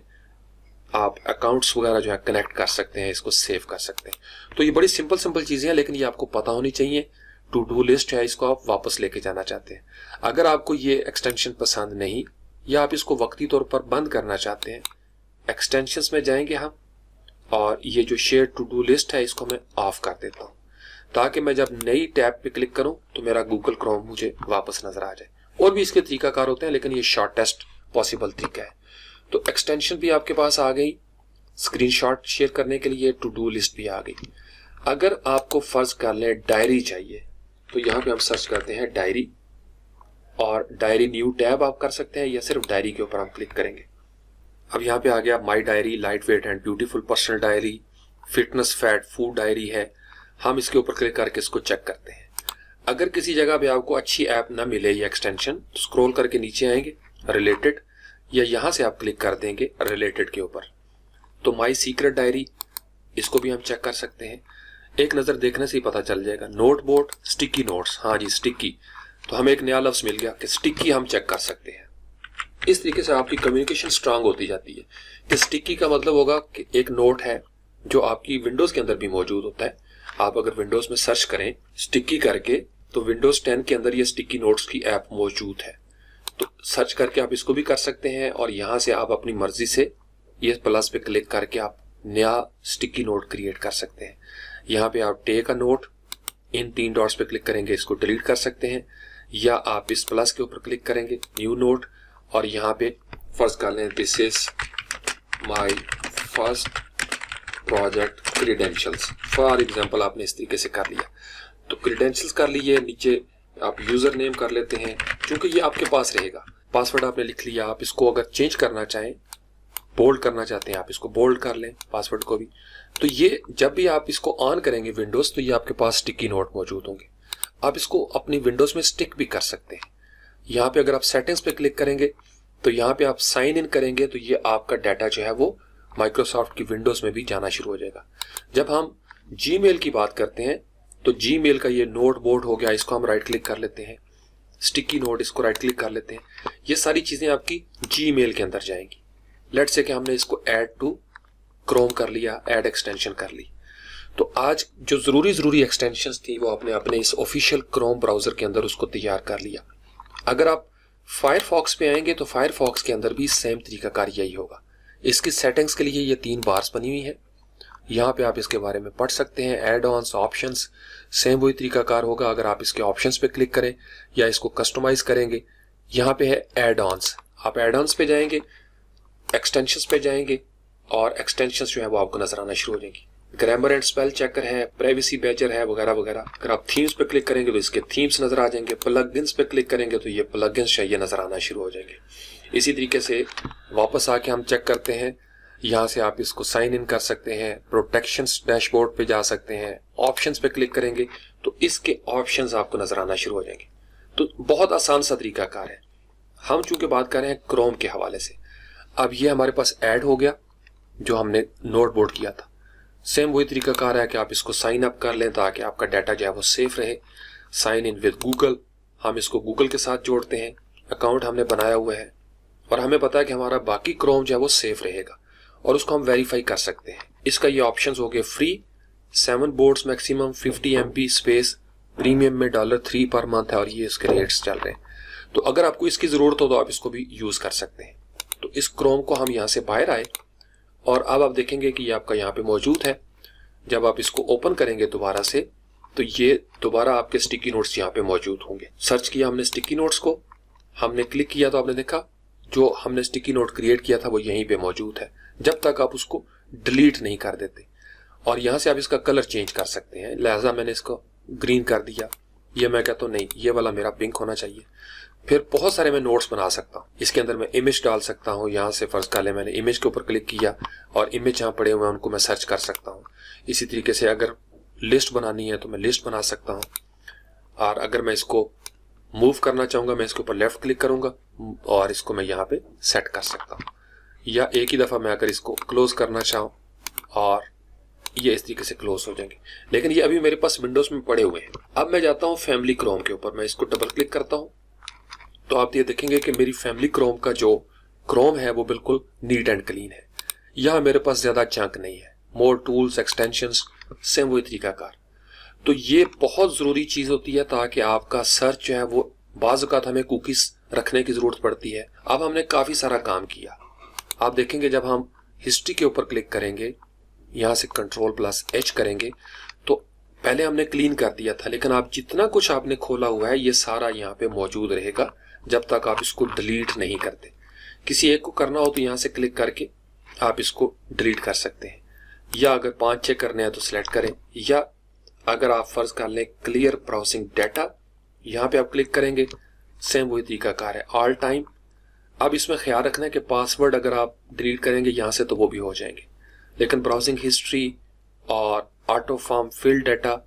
आप अकाउंट्स वगैरह जो है कनेक्ट कर सकते हैं, इसको सेव कर सकते हैं। तो ये बड़ी सिंपल सिंपल चीजें हैं, लेकिन ये आपको पता होनी चाहिए। टू डू लिस्ट है, इसको आप वापस लेके जाना चाहते हैं। अगर आपको ये एक्सटेंशन पसंद नहीं या आप इसको वक्ती तौर पर बंद करना चाहते हैं, एक्सटेंशंस में जाएंगे हम और ये जो शेयर टू डू लिस्ट है इसको मैं ऑफ कर देता हूँ, ताकि मैं जब नई टैब पे क्लिक करूं तो मेरा गूगल क्रोम मुझे वापस नजर आ जाए। और भी इसके तरीकाकार होते हैं, लेकिन ये शॉर्टेस्ट पॉसिबल तरीका है। तो एक्सटेंशन भी आपके पास आ गई, स्क्रीनशॉट शेयर करने के लिए टू डू लिस्ट भी आ गई। अगर आपको फर्ज कर लें डायरी चाहिए तो यहाँ पे हम सर्च करते हैं डायरी, और डायरी न्यू टैब आप कर सकते हैं या सिर्फ डायरी के ऊपर हम क्लिक करेंगे। अब यहाँ पे आ गया my diary, light weight and beautiful personal diary, fitness fat food diary है। हम इसके ऊपर क्लिक करके इसको चेक करते हैं। अगर किसी जगह पे आपको अच्छी ऐप ना मिले या एक्सटेंशन, तो स्क्रॉल करके नीचे आएंगे रिलेटेड, या यहाँ से आप क्लिक कर देंगे रिलेटेड के ऊपर। तो माई सीक्रेट डायरी, इसको भी हम चेक कर सकते हैं। एक नजर देखने से ही पता चल जाएगा। नोट बोर्ड, स्टिकी नोट्स, हाँ जी स्टिकी, तो हमें एक नया लफ्ज मिल गया कि स्टिकी हम चेक कर सकते हैं। इस तरीके से आपकी कम्युनिकेशन स्ट्रांग होती जाती है। कि स्टिकी का मतलब होगा कि एक नोट है जो आपकी विंडोज के अंदर भी मौजूद होता है। आप अगर विंडोज में सर्च करें स्टिकी करके तो विंडोज 10 के अंदर ये स्टिकी नोट्स की ऐप मौजूद है। तो सर्च करके आप इसको भी कर सकते हैं और यहाँ से आप अपनी मर्जी से ये प्लस पे क्लिक करके आप नया स्टिकी नोट क्रिएट कर सकते हैं। यहाँ पे आप टेक अ नोट, इन 3 डॉट्स पे क्लिक करेंगे, इसको डिलीट कर सकते हैं, या आप इस प्लस के ऊपर क्लिक करेंगे न्यू नोट और यहाँ पे फर्ज कर लें this is my first project credentials for example. आपने इस तरीके से कर लिया तो क्रीडेंशियल्स कर लिए, नीचे आप यूजर नेम कर लेते हैं, क्योंकि ये आपके पास रहेगा। पासवर्ड आपने लिख लिया, आप इसको अगर चेंज करना चाहें, बोल्ड करना चाहते हैं, आप इसको बोल्ड कर लें पासवर्ड को भी। तो ये जब भी आप इसको ऑन करेंगे विंडोज, तो ये आपके पास स्टिकी नोट मौजूद होंगे। आप इसको अपनी विंडोज में स्टिक भी कर सकते हैं। यहाँ पे अगर आप सेटिंग्स पे क्लिक करेंगे तो यहाँ पे आप साइन इन करेंगे तो ये आपका डाटा जो है वो माइक्रोसॉफ्ट की विंडोज में भी जाना शुरू हो जाएगा। जब हम जीमेल की बात करते हैं तो जीमेल का ये नोट बोर्ड हो गया, इसको हम राइट क्लिक कर लेते हैं। स्टिकी नोट, इसको राइट क्लिक कर लेते हैं। ये सारी चीजें आपकी जीमेल के अंदर जाएंगी। लेट्स से कि हमने इसको ऐड टू क्रोम कर लिया, ऐड एक्सटेंशन कर ली। तो आज जो जरूरी एक्सटेंशंस थी वो आपने अपने इस ऑफिशियल क्रोम ब्राउजर के अंदर उसको तैयार कर लिया। अगर आप फायरफॉक्स पे आएंगे तो फायरफॉक्स के अंदर भी सेम तरीका कार यही होगा। इसकी सेटिंग्स के लिए ये 3 बार्स बनी हुई है, यहाँ पे आप इसके बारे में पढ़ सकते हैं। एड ऑन्स, ऑप्शंस, सेम वही तरीका कार होगा। अगर आप इसके ऑप्शंस पे क्लिक करें या इसको कस्टमाइज करेंगे, यहाँ पे है एड ऑन्स, आप एड ऑन्स पे जाएंगे, एक्सटेंशंस पे जाएंगे और एक्सटेंशंस जो है वो आपको नजर आना शुरू हो जाएंगी। ग्रामर एंड स्पेल चेकर है, प्राइवेसी बैचर है, वगैरह वगैरह। अगर आप थीम्स पे क्लिक करेंगे तो इसके थीम्स नजर आ जाएंगे। प्लगइन्स पे क्लिक करेंगे तो ये प्लगइन्स चाहिए नजर आना शुरू हो जाएंगे। इसी तरीके से वापस आके हम चेक करते हैं, यहाँ से आप इसको साइन इन कर सकते हैं, प्रोटेक्शंस डैशबोर्ड पे जा सकते हैं, ऑप्शंस पे क्लिक करेंगे तो इसके ऑप्शंस आपको नजर आना शुरू हो जाएंगे। तो बहुत आसान सा तरीका कार है। हम चूंकि बात कर रहे हैं क्रोम के हवाले से, अब ये हमारे पास ऐड हो गया जो हमने नोट बोर्ड किया था। सेम वही तरीका कार है कि आप इसको साइन अप कर लें ताकि आपका डाटा जो है वो सेफ रहे। साइन इन विद गूगल, हम इसको गूगल के साथ जोड़ते हैं, अकाउंट हमने बनाया हुआ है और हमें पता है कि हमारा बाकी क्रोम जो है वो सेफ रहेगा और उसको हम वेरीफाई कर सकते हैं। इसका ये ऑप्शन हो गए free, 7 boards maximum, 50 MB space, premium में $3 पर मंथ है और ये इसके रेट्स चल रहे हैं। तो अगर आपको इसकी जरूरत हो तो आप इसको भी यूज कर सकते हैं। तो इस क्रोम को हम यहाँ से बाहर आए और अब आप देखेंगे कि ये आपका यहाँ पे मौजूद है। जब आप इसको ओपन करेंगे दोबारा से तो ये दोबारा आपके स्टिकी नोट्स यहाँ पे मौजूद होंगे। सर्च किया हमने स्टिकी नोट्स को, हमने क्लिक किया तो आपने देखा जो हमने स्टिकी नोट क्रिएट किया था वो यहीं पे मौजूद है, जब तक आप उसको डिलीट नहीं कर देते। और यहाँ से आप इसका कलर चेंज कर सकते हैं, लिहाजा मैंने इसको ग्रीन कर दिया। ये मैं कहता हूँ नहीं, ये वाला मेरा पिंक होना चाहिए। फिर बहुत सारे मैं नोट्स बना सकता हूँ, इसके अंदर मैं इमेज डाल सकता हूँ। यहाँ से फर्ज कर ले मैंने इमेज के ऊपर क्लिक किया और इमेज जहाँ पड़े हुए हैं उनको मैं सर्च कर सकता हूँ। इसी तरीके से अगर लिस्ट बनानी है तो मैं लिस्ट बना सकता हूँ। और अगर मैं इसको मूव करना चाहूंगा, मैं इसके ऊपर लेफ्ट क्लिक करूंगा और इसको मैं यहाँ पे सेट कर सकता हूँ। या एक ही दफा मैं अगर इसको क्लोज करना चाहूँ और ये इस तरीके से क्लोज हो जाएंगे, लेकिन ये अभी मेरे पास विंडोज में पड़े हुए हैं। अब मैं जाता हूँ फैमिली क्रोम के ऊपर, मैं इसको डबल क्लिक करता हूँ तो आप ये देखेंगे कि मेरी फैमिली क्रोम का जो क्रोम है वो बिल्कुल नीट एंड क्लीन है। यहाँ मेरे पास ज्यादा जंक नहीं है। मोर टूल्स, एक्सटेंशंस, सेम वही तरीका कार। तो ये बहुत जरूरी चीज होती है ताकि आपका सर्च जो है वो, बाज़ औक़ात हमें कुकीज रखने की जरूरत पड़ती है। अब हमने काफी सारा काम किया। आप देखेंगे जब हम हिस्ट्री के ऊपर क्लिक करेंगे, यहाँ से Ctrl+H करेंगे तो पहले हमने क्लीन कर दिया था, लेकिन आप जितना कुछ आपने खोला हुआ है ये सारा यहाँ पे मौजूद रहेगा जब तक आप इसको डिलीट नहीं करते। किसी एक को करना हो तो यहाँ से क्लिक करके आप इसको डिलीट कर सकते हैं, या अगर 5-6 करने हैं तो सिलेक्ट करें, या अगर आप फर्ज कर लें क्लियर ब्राउजिंग डाटा, यहाँ पे आप क्लिक करेंगे। सेम वही तरीका कार है ऑल टाइम। अब इसमें ख्याल रखना है कि पासवर्ड अगर आप डिलीट करेंगे यहाँ से तो वो भी हो जाएंगे, लेकिन ब्राउजिंग हिस्ट्री और ऑटो फॉर्म फील्ड डाटा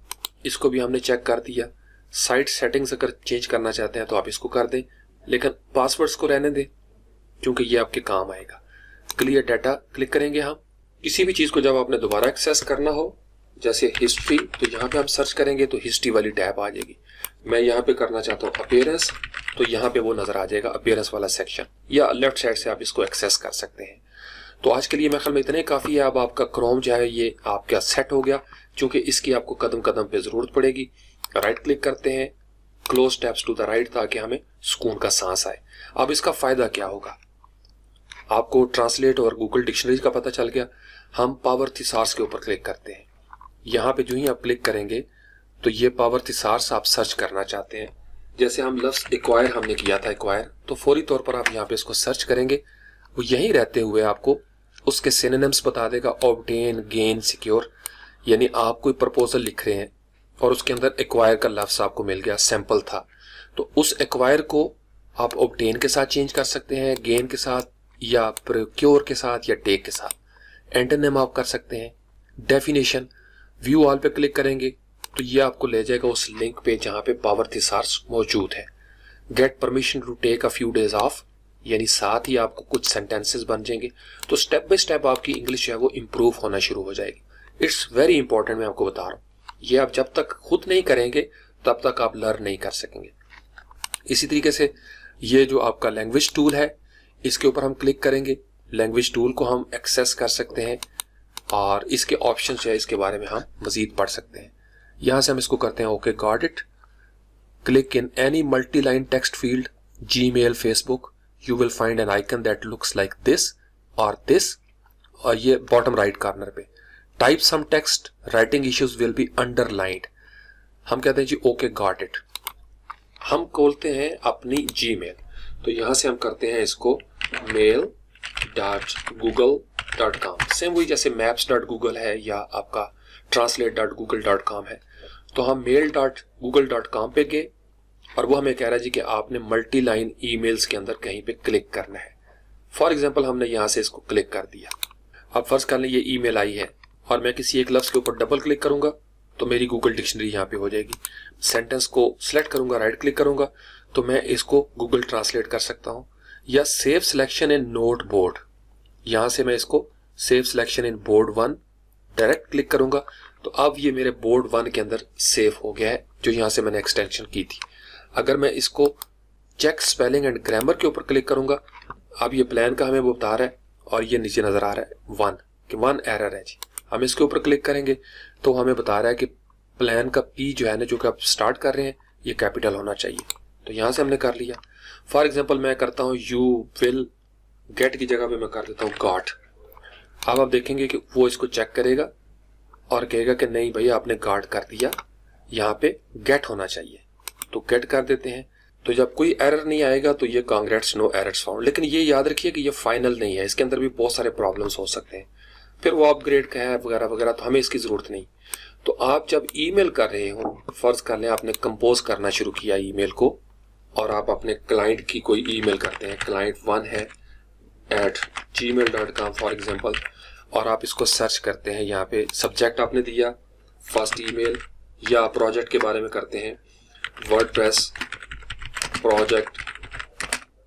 इसको भी हमने चेक कर दिया। साइट सेटिंग्स अगर चेंज करना चाहते हैं तो आप इसको कर दें, लेकिन पासवर्ड्स को रहने दें क्योंकि ये आपके काम आएगा। क्लियर डाटा क्लिक करेंगे हम। किसी भी चीज को जब आपने दोबारा एक्सेस करना हो, जैसे हिस्ट्री, तो यहाँ पे हम सर्च करेंगे तो हिस्ट्री वाली टैब आ जाएगी। मैं यहाँ पे करना चाहता हूँ अपीयरेंस, तो यहाँ पे वो नजर आ जाएगा अपीयरेंस वाला सेक्शन, या लेफ्ट साइड से आप इसको एक्सेस कर सकते हैं। तो आज के लिए मेरे ख्याल में इतने काफी है। अब आपका क्रोम जो है ये आपका सेट हो गया, क्योंकि इसकी आपको कदम कदम पे जरूरत पड़ेगी। राइट क्लिक करते हैं, close tabs to the right, ताकि हमें सुकून का सांस आए। अब इसका फायदा क्या होगा, आपको ट्रांसलेट और गूगल डिक्शनरी का पता चल गया। हम पावर थिसार्स के ऊपर क्लिक करते हैं। यहाँ पे जो ही आप क्लिक करेंगे तो ये पावर थिसार्स आप सर्च करना चाहते हैं, जैसे हम लफ्ज एक्वायर हमने किया था एक्वायर, तो फौरी तौर पर आप यहाँ पे इसको सर्च करेंगे। वो यहीं रहते हुए आपको उसके सिनोनिम्स बता देगा, ऑब्टेन, गेन, सिक्योर। यानी आप कोई प्रपोजल लिख रहे हैं और उसके अंदर एक्वायर का लफ्ज आपको मिल गया, सैंपल था, तो उस एक्वायर को आप ऑब्टेन के साथ चेंज कर सकते हैं, गेन के साथ, या प्रोक्योर के साथ, या टेक के साथ। एंटोनिम आप कर सकते हैं। डेफिनेशन, व्यू ऑल पे क्लिक करेंगे तो ये आपको ले जाएगा उस लिंक पे जहां पे पावर थिसार्स मौजूद है। Get permission to take a few days off, यानी साथ ही आपको कुछ सेंटेंसेस बन जाएंगे। तो स्टेप बाय स्टेप आपकी इंग्लिश जो है वो इम्प्रूव होना शुरू हो जाएगी। इट्स वेरी इंपॉर्टेंट, मैं आपको बता रहा हूँ। ये आप जब तक खुद नहीं करेंगे तब तक आप लर्न नहीं कर सकेंगे। इसी तरीके से ये जो आपका लैंग्वेज टूल है, इसके ऊपर हम क्लिक करेंगे। लैंग्वेज टूल को हम एक्सेस कर सकते हैं और इसके ऑप्शन जो है इसके बारे में हम मजीद पढ़ सकते हैं। यहां से हम इसको करते हैं okay got it. Click in any multi line text field, Gmail, Facebook, you will find an icon that looks like this और दिस, और ये बॉटम राइट कॉर्नर पे। Type some text, writing issues will be underlined. हम कहते हैं जी ओके गॉट इट। हम खोलते हैं अपनी जीमेल, तो यहां से हम करते हैं इसको mail.google.com। सेम वही जैसे maps.google है या आपका translate.google.com है। तो हम mail.google.com पे गए और वो हमें कह रहा है जी कि आपने मल्टी लाइन ईमेल्स के अंदर कहीं पे क्लिक करना है। फॉर एग्जांपल हमने यहां से इसको क्लिक कर दिया। अब फर्ज कर लें ये ईमेल आई है और मैं किसी एक लफ्ज के ऊपर डबल क्लिक करूंगा तो मेरी गूगल डिक्शनरी यहाँ पे हो जाएगी। सेंटेंस को सिलेक्ट करूंगा, राइट क्लिक करूंगा तो मैं इसको गूगल ट्रांसलेट कर सकता हूँ। या save selection in note board, यहां से मैं इसको save selection in board 1 direct click करूंगा तो अब ये मेरे बोर्ड 1 के अंदर सेव हो गया है, जो यहां से मैंने एक्सटेंशन की थी। अगर मैं इसको चेक स्पेलिंग एंड ग्रामर के ऊपर क्लिक करूंगा, अब ये प्लान का हमें वो बता रहा है और ये नीचे नजर आ रहा है 1 कि 1 एरर है जी। हम इसके ऊपर क्लिक करेंगे तो हमें बता रहा है कि प्लान का पी जो है ना, जो कि आप स्टार्ट कर रहे हैं, ये कैपिटल होना चाहिए। तो यहां से हमने कर लिया। फॉर एग्जाम्पल मैं करता हूं यू विल गेट की जगह पे मैं कर देता हूं गॉट। अब आप देखेंगे कि वो इसको चेक करेगा और कहेगा कि नहीं भाई आपने गॉट कर दिया, यहाँ पे गेट होना चाहिए, तो गेट कर देते हैं। तो जब कोई एरर नहीं आएगा तो ये कांग्रेट्स नो एरर्स फाउंड। लेकिन ये याद रखिए कि ये फाइनल नहीं है, इसके अंदर भी बहुत सारे प्रॉब्लम्स हो सकते हैं, फिर वो अपग्रेड का है वगैरह वगैरह, तो हमें इसकी जरूरत नहीं। तो आप जब ईमेल कर रहे हो, फर्ज कर लें आपने कंपोज करना शुरू किया ईमेल को और आप अपने क्लाइंट की कोई ईमेल करते हैं, क्लाइंट 1 है @gmail.com फॉर एग्जांपल, और आप इसको सर्च करते हैं। यहाँ पे सब्जेक्ट आपने दिया फर्स्ट ईमेल, या प्रोजेक्ट के बारे में करते हैं वर्डप्रेस प्रोजेक्ट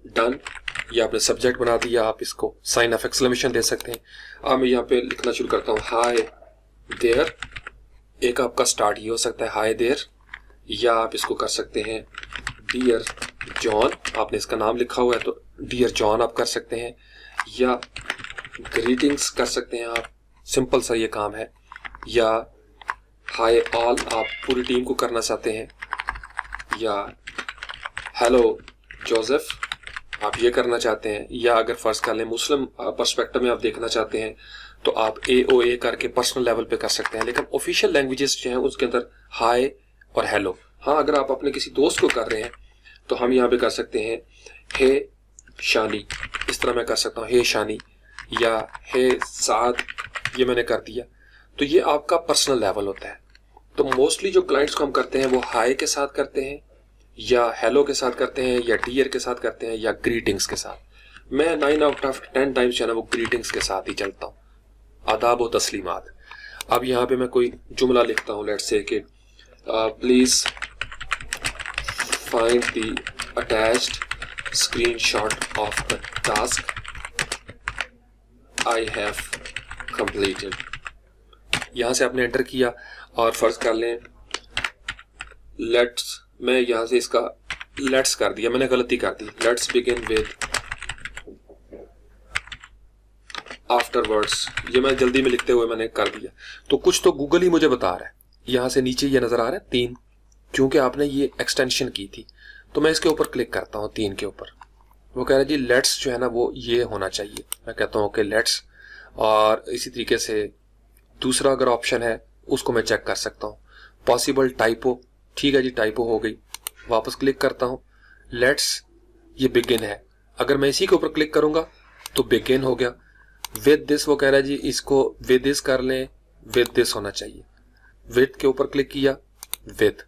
डन, या आपने सब्जेक्ट बना दिया, आप इसको साइन ऑफ एक्सक्लेमेशन दे सकते हैं। अब मैं यहाँ पे लिखना शुरू करता हूँ हाय देयर। एक आपका स्टार्ट ये हो सकता है हाय देयर, या आप इसको कर सकते हैं डियर जॉन, आपने इसका नाम लिखा हुआ है तो डियर जॉन आप कर सकते हैं, या ग्रीटिंग्स कर सकते हैं आप, सिंपल सा ये काम है। या हाय ऑल आप पूरी टीम को करना चाहते हैं, या हेलो जोसेफ आप ये करना चाहते हैं, या अगर फर्ज कर लें मुस्लिम पर्सपेक्टिव में आप देखना चाहते हैं तो आप AOA करके पर्सनल लेवल पे कर सकते हैं। लेकिन ऑफिशियल लैंग्वेजेस जो हैं उसके अंदर हाय और हेलो। हाँ, अगर आप अपने किसी दोस्त को कर रहे हैं तो हम यहाँ पे कर सकते हैं हे शानी, इस तरह मैं कर सकता हूँ हे शानी, या हे साद, ये मैंने कर दिया। तो ये आपका पर्सनल लेवल होता है। तो मोस्टली जो क्लाइंट्स को हम करते हैं वो हाय के साथ करते हैं, या हेलो के साथ करते हैं, या डियर के साथ करते हैं, या ग्रीटिंग्स के साथ। मैं 9 आउट ऑफ 10 टाइम्स जो है ना वो ग्रीटिंग्स के साथ ही चलता हूँ, आदाब व तस्लीमात। अब यहाँ पे मैं कोई जुमला लिखता हूँ, लेट्स से कि please find the attached screenshot of the task I have completed. यहाँ से आपने एंटर किया और फर्ज कर लें लेट्स, मैं यहाँ से इसका लेट्स कर दिया, मैंने गलती कर दी, लेट्स बिगिन विद आफ्टरवर्ड्स, ये मैं जल्दी में लिखते हुए मैंने कर दिया। तो कुछ तो गूगल ही मुझे बता रहा है। यहाँ से नीचे ये नजर आ रहा है 3, क्योंकि आपने ये एक्सटेंशन की थी। तो मैं इसके ऊपर क्लिक करता हूँ 3 के ऊपर, वो कह रहा है जी लेट्स जो है ना वो ये होना चाहिए। मैं कहता हूँ ओके लेट्स, और इसी तरीके से दूसरा अगर ऑप्शन है उसको मैं चेक कर सकता हूँ, पॉसिबल टाइपो, ठीक है जी टाइपो हो गई, वापस क्लिक करता हूँ लेट्स, ये बिगिन है, अगर मैं इसी के ऊपर क्लिक करूंगा तो बिगिन हो गया। विद दिस, वो कह रहा है जी इसको विद दिस कर लें, विद दिस होना चाहिए, विद के ऊपर क्लिक किया विद,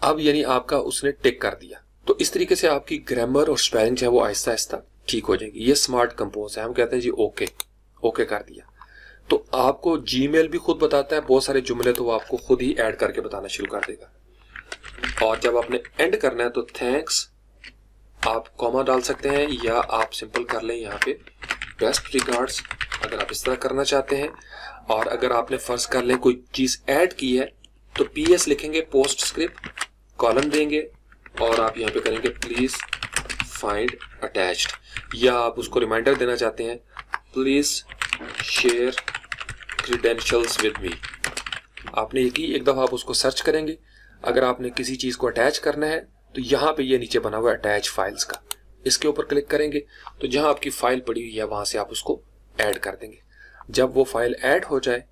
अब यानी आपका उसने टिक कर दिया। तो इस तरीके से आपकी ग्रामर और स्पेलिंग जो है वो आहिस्ता आहिस्ता ठीक हो जाएगी। ये स्मार्ट कंपोज है। हम कहते हैं जी ओके, ओके कर दिया तो आपको जीमेल भी खुद बताता है, बहुत सारे जुमले तो वो आपको खुद ही ऐड करके बताना शुरू कर देगा। और जब आपने एंड करना है तो थैंक्स आप कॉमा डाल सकते हैं या आप सिंपल कर लें यहाँ पे बेस्ट रिगार्ड्स, अगर आप इस तरह करना चाहते हैं। और अगर आपने फर्ज कर लें कोई चीज ऐड की है तो PS लिखेंगे, पोस्ट स्क्रिप्ट कॉलन देंगे और आप यहाँ पे करेंगे प्लीज फाइंड अटैच्ड, या आप उसको रिमाइंडर देना चाहते हैं please share credentials with me. आपने एक दफा आप उसको सर्च करेंगे। अगर आपने किसी चीज को अटैच करना है तो यहाँ पे ये नीचे बना हुआ है अटैच फाइल्स का, इसके ऊपर क्लिक करेंगे तो जहां आपकी फाइल पड़ी हुई है वहां से आप उसको ऐड कर देंगे। जब वो फाइल ऐड हो जाए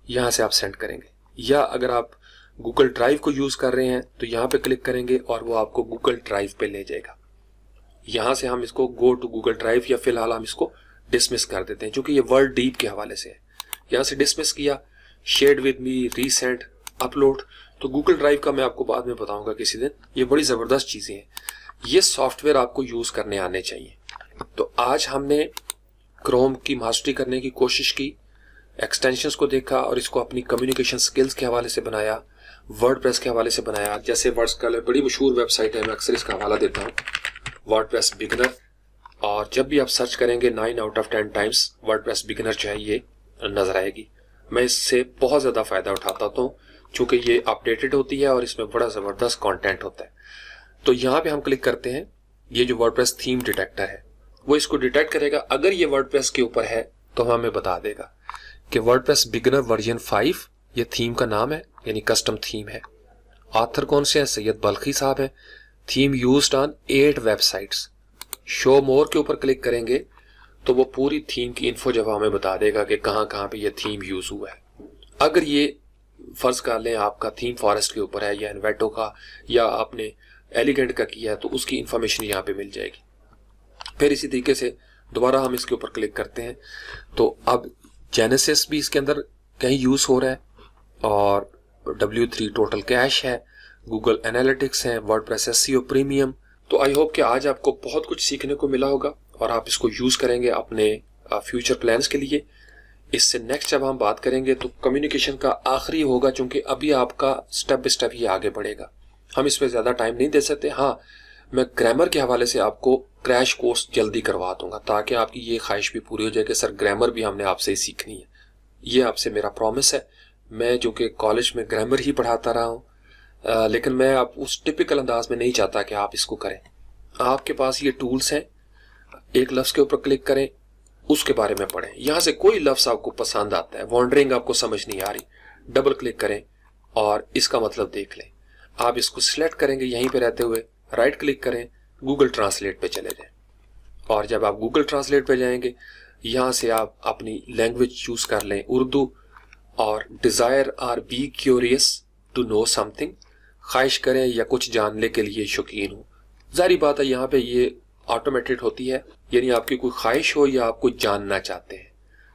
यहां से आप सेंड करेंगे। या अगर आप गूगल ड्राइव को यूज कर रहे हैं तो यहाँ पे क्लिक करेंगे और वो आपको गूगल ड्राइव पे ले जाएगा। यहां से हम इसको गो टू गूगल ड्राइव या फिलहाल हम इसको डिसमिस कर देते हैं क्योंकि ये वर्ड डीप के हवाले से है। यहाँ से डिसमिस किया, shared with me, resend, upload. तो गूगल ड्राइव का मैं आपको बाद में बताऊंगा किसी दिन। ये बड़ी जबरदस्त चीजें हैं, ये सॉफ्टवेयर आपको यूज करने आने चाहिए। तो आज हमने क्रोम की मास्टरी करने की कोशिश की, एक्सटेंशंस को देखा और इसको अपनी कम्युनिकेशन स्किल्स के हवाले से बनाया, वर्डप्रेस के हवाले से बनाया। जैसे वर्डस्कल बड़ी मशहूर वेबसाइट है, मैं अक्सर इसका हवाला देता हूँ, वर्डप्रेस बिगिनर। और जब भी आप सर्च करेंगे 9 out of 10 times WordPress beginner जो है ये नजर आएगी। मैं इससे बहुत ज्यादा फायदा उठाता हूँ चूंकि ये अपडेटेड होती है और इसमें बड़ा जबरदस्त कंटेंट होता है। तो यहाँ पे हम क्लिक करते हैं, ये जो वर्डप्रेस थीम डिटेक्टर है वो इसको डिटेक्ट करेगा। अगर ये वर्डप्रेस के ऊपर है तो हमें बता देगा कि वर्डप्रेस बिगिनर वर्जन 5 ये थीम का नाम है, यानी कस्टम थीम है। ऑथर कौन से हैं? सैयद बल्खी साहब हैं। Theme used on 8 websites. Show मोर के ऊपर क्लिक करेंगे तो वो पूरी थीम की इन्फो जब हमें बता देगा कि कहाँ कहाँ पे ये थीम यूज हुआ है। अगर ये फर्ज कर लें आपका थीम फॉरेस्ट के ऊपर है या इन्वेटो का या आपने एलिगेंट का किया है तो उसकी इंफॉर्मेशन यहाँ पे मिल जाएगी। फिर इसी तरीके से दोबारा हम इसके ऊपर क्लिक करते हैं तो अब जेनेसिस भी इसके अंदर कहीं यूज हो रहा है और W3 टोटल कैश है, गूगल एनालिटिक्स है, वर्डप्रेस SEO प्रीमियम। तो आई होप कि आज आपको बहुत कुछ सीखने को मिला होगा और आप इसको यूज करेंगे अपने फ्यूचर प्लान्स के लिए। इससे नेक्स्ट जब हम बात करेंगे तो कम्युनिकेशन का आखिरी होगा, क्योंकि अभी आपका स्टेप बाय स्टेप ये आगे बढ़ेगा। हम इस पे ज्यादा टाइम नहीं दे सकते। हाँ, मैं ग्रामर के हवाले से आपको क्रैश कोर्स जल्दी करवा दूंगा ताकि आपकी ये ख्वाहिश भी पूरी हो जाए कि सर ग्रामर भी हमने आपसे ही सीखनी है। ये आपसे मेरा प्रॉमिस है। मैं जो कि कॉलेज में ग्रामर ही पढ़ाता रहा हूँ, लेकिन मैं आप उस टिपिकल अंदाज में नहीं चाहता कि आप इसको करें। आपके पास ये टूल्स हैं, एक लफ्ज के ऊपर क्लिक करें, उसके बारे में पढ़ें। यहां से कोई लफ्ज आपको पसंद आता है, वॉन्डरिंग आपको समझ नहीं आ रही, डबल क्लिक करें और इसका मतलब देख लें। आप इसको सिलेक्ट करेंगे, यहीं पे रहते हुए राइट क्लिक करें, गूगल ट्रांसलेट पे चले जाएं। और जब आप गूगल ट्रांसलेट पे जाएंगे यहां से आप अपनी लैंग्वेज चूज कर लें, उर्दू, और desire or be curious to know something, ख्वाहिश करें या कुछ जानने के लिए शौकीन हो। जारी बात है यहाँ पे ये ऑटोमेटेड होती है, यानी आपकी कोई ख्वाहिश हो या आप कुछ जानना चाहते हैं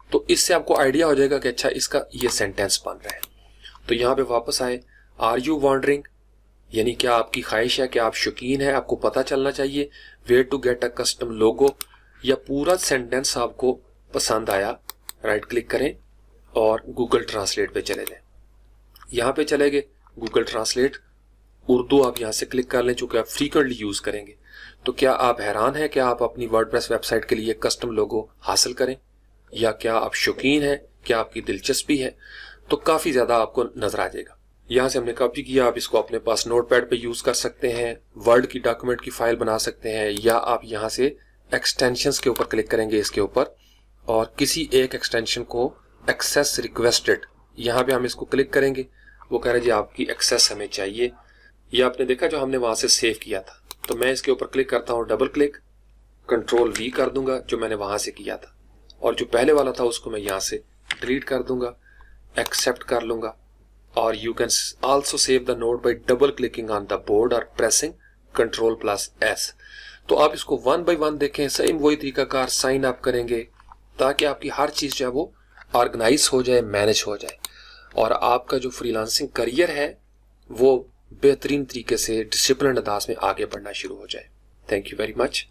तो इससे आपको आइडिया हो जाएगा कि अच्छा इसका ये सेंटेंस बन रहा है। तो यहाँ पे वापस आए, आर यू वॉन्डरिंग, यानी क्या आपकी ख्वाहिश है, क्या आप शौकीन है, आपको पता चलना चाहिए। Where to get a custom logo, या पूरा सेंटेंस आपको पसंद आया, राइट क्लिक करें और गूगल ट्रांसलेट पे चले जाएं। यहाँ पे चले गए गूगल ट्रांसलेट, उर्दू आप यहाँ से क्लिक कर लें चूंकि आप फ्रीक्वेंटली यूज करेंगे। तो क्या आप हैरान हैं कि आप अपनी वर्डप्रेस वेबसाइट के लिए कस्टम लोगो हासिल करें, या क्या आप शौकीन हैं, क्या आपकी दिलचस्पी है? तो काफी ज्यादा आपको नजर आ जाएगा। यहाँ से हमने कॉपी किया, आप इसको अपने पास नोटपैड पे यूज कर सकते हैं, वर्ड की डॉक्यूमेंट की फाइल बना सकते हैं, या आप यहाँ से एक्सटेंशंस के ऊपर क्लिक करेंगे इसके ऊपर और किसी एक एक्सटेंशन को एक्सेस रिक्वेस्टेड, यहाँ पे हम इसको क्लिक करेंगे, वो कह रहे जी आपकी एक्सेस हमें चाहिए। ये आपने देखा जो हमने वहां से सेव किया था। तो मैं इसके ऊपर क्लिक करता हूँ, डबल क्लिक, कंट्रोल V कर दूंगा जो मैंने वहां से किया था, और जो पहले वाला था उसको मैं यहाँ से डिलीट कर दूंगा, एक्सेप्ट कर लूंगा। और you can also save the note bye double clicking on the board और प्रेसिंग Ctrl+S। तो आप इसको 1 by 1 देखें, सेम वही तरीकाकार साइन अप करेंगे ताकि आपकी हर चीज जो है वो ऑर्गेनाइज हो जाए, मैनेज हो जाए, और आपका जो फ्रीलांसिंग करियर है वो बेहतरीन तरीके से डिसिप्लिन अंदाज में आगे बढ़ना शुरू हो जाए। Thank you very much.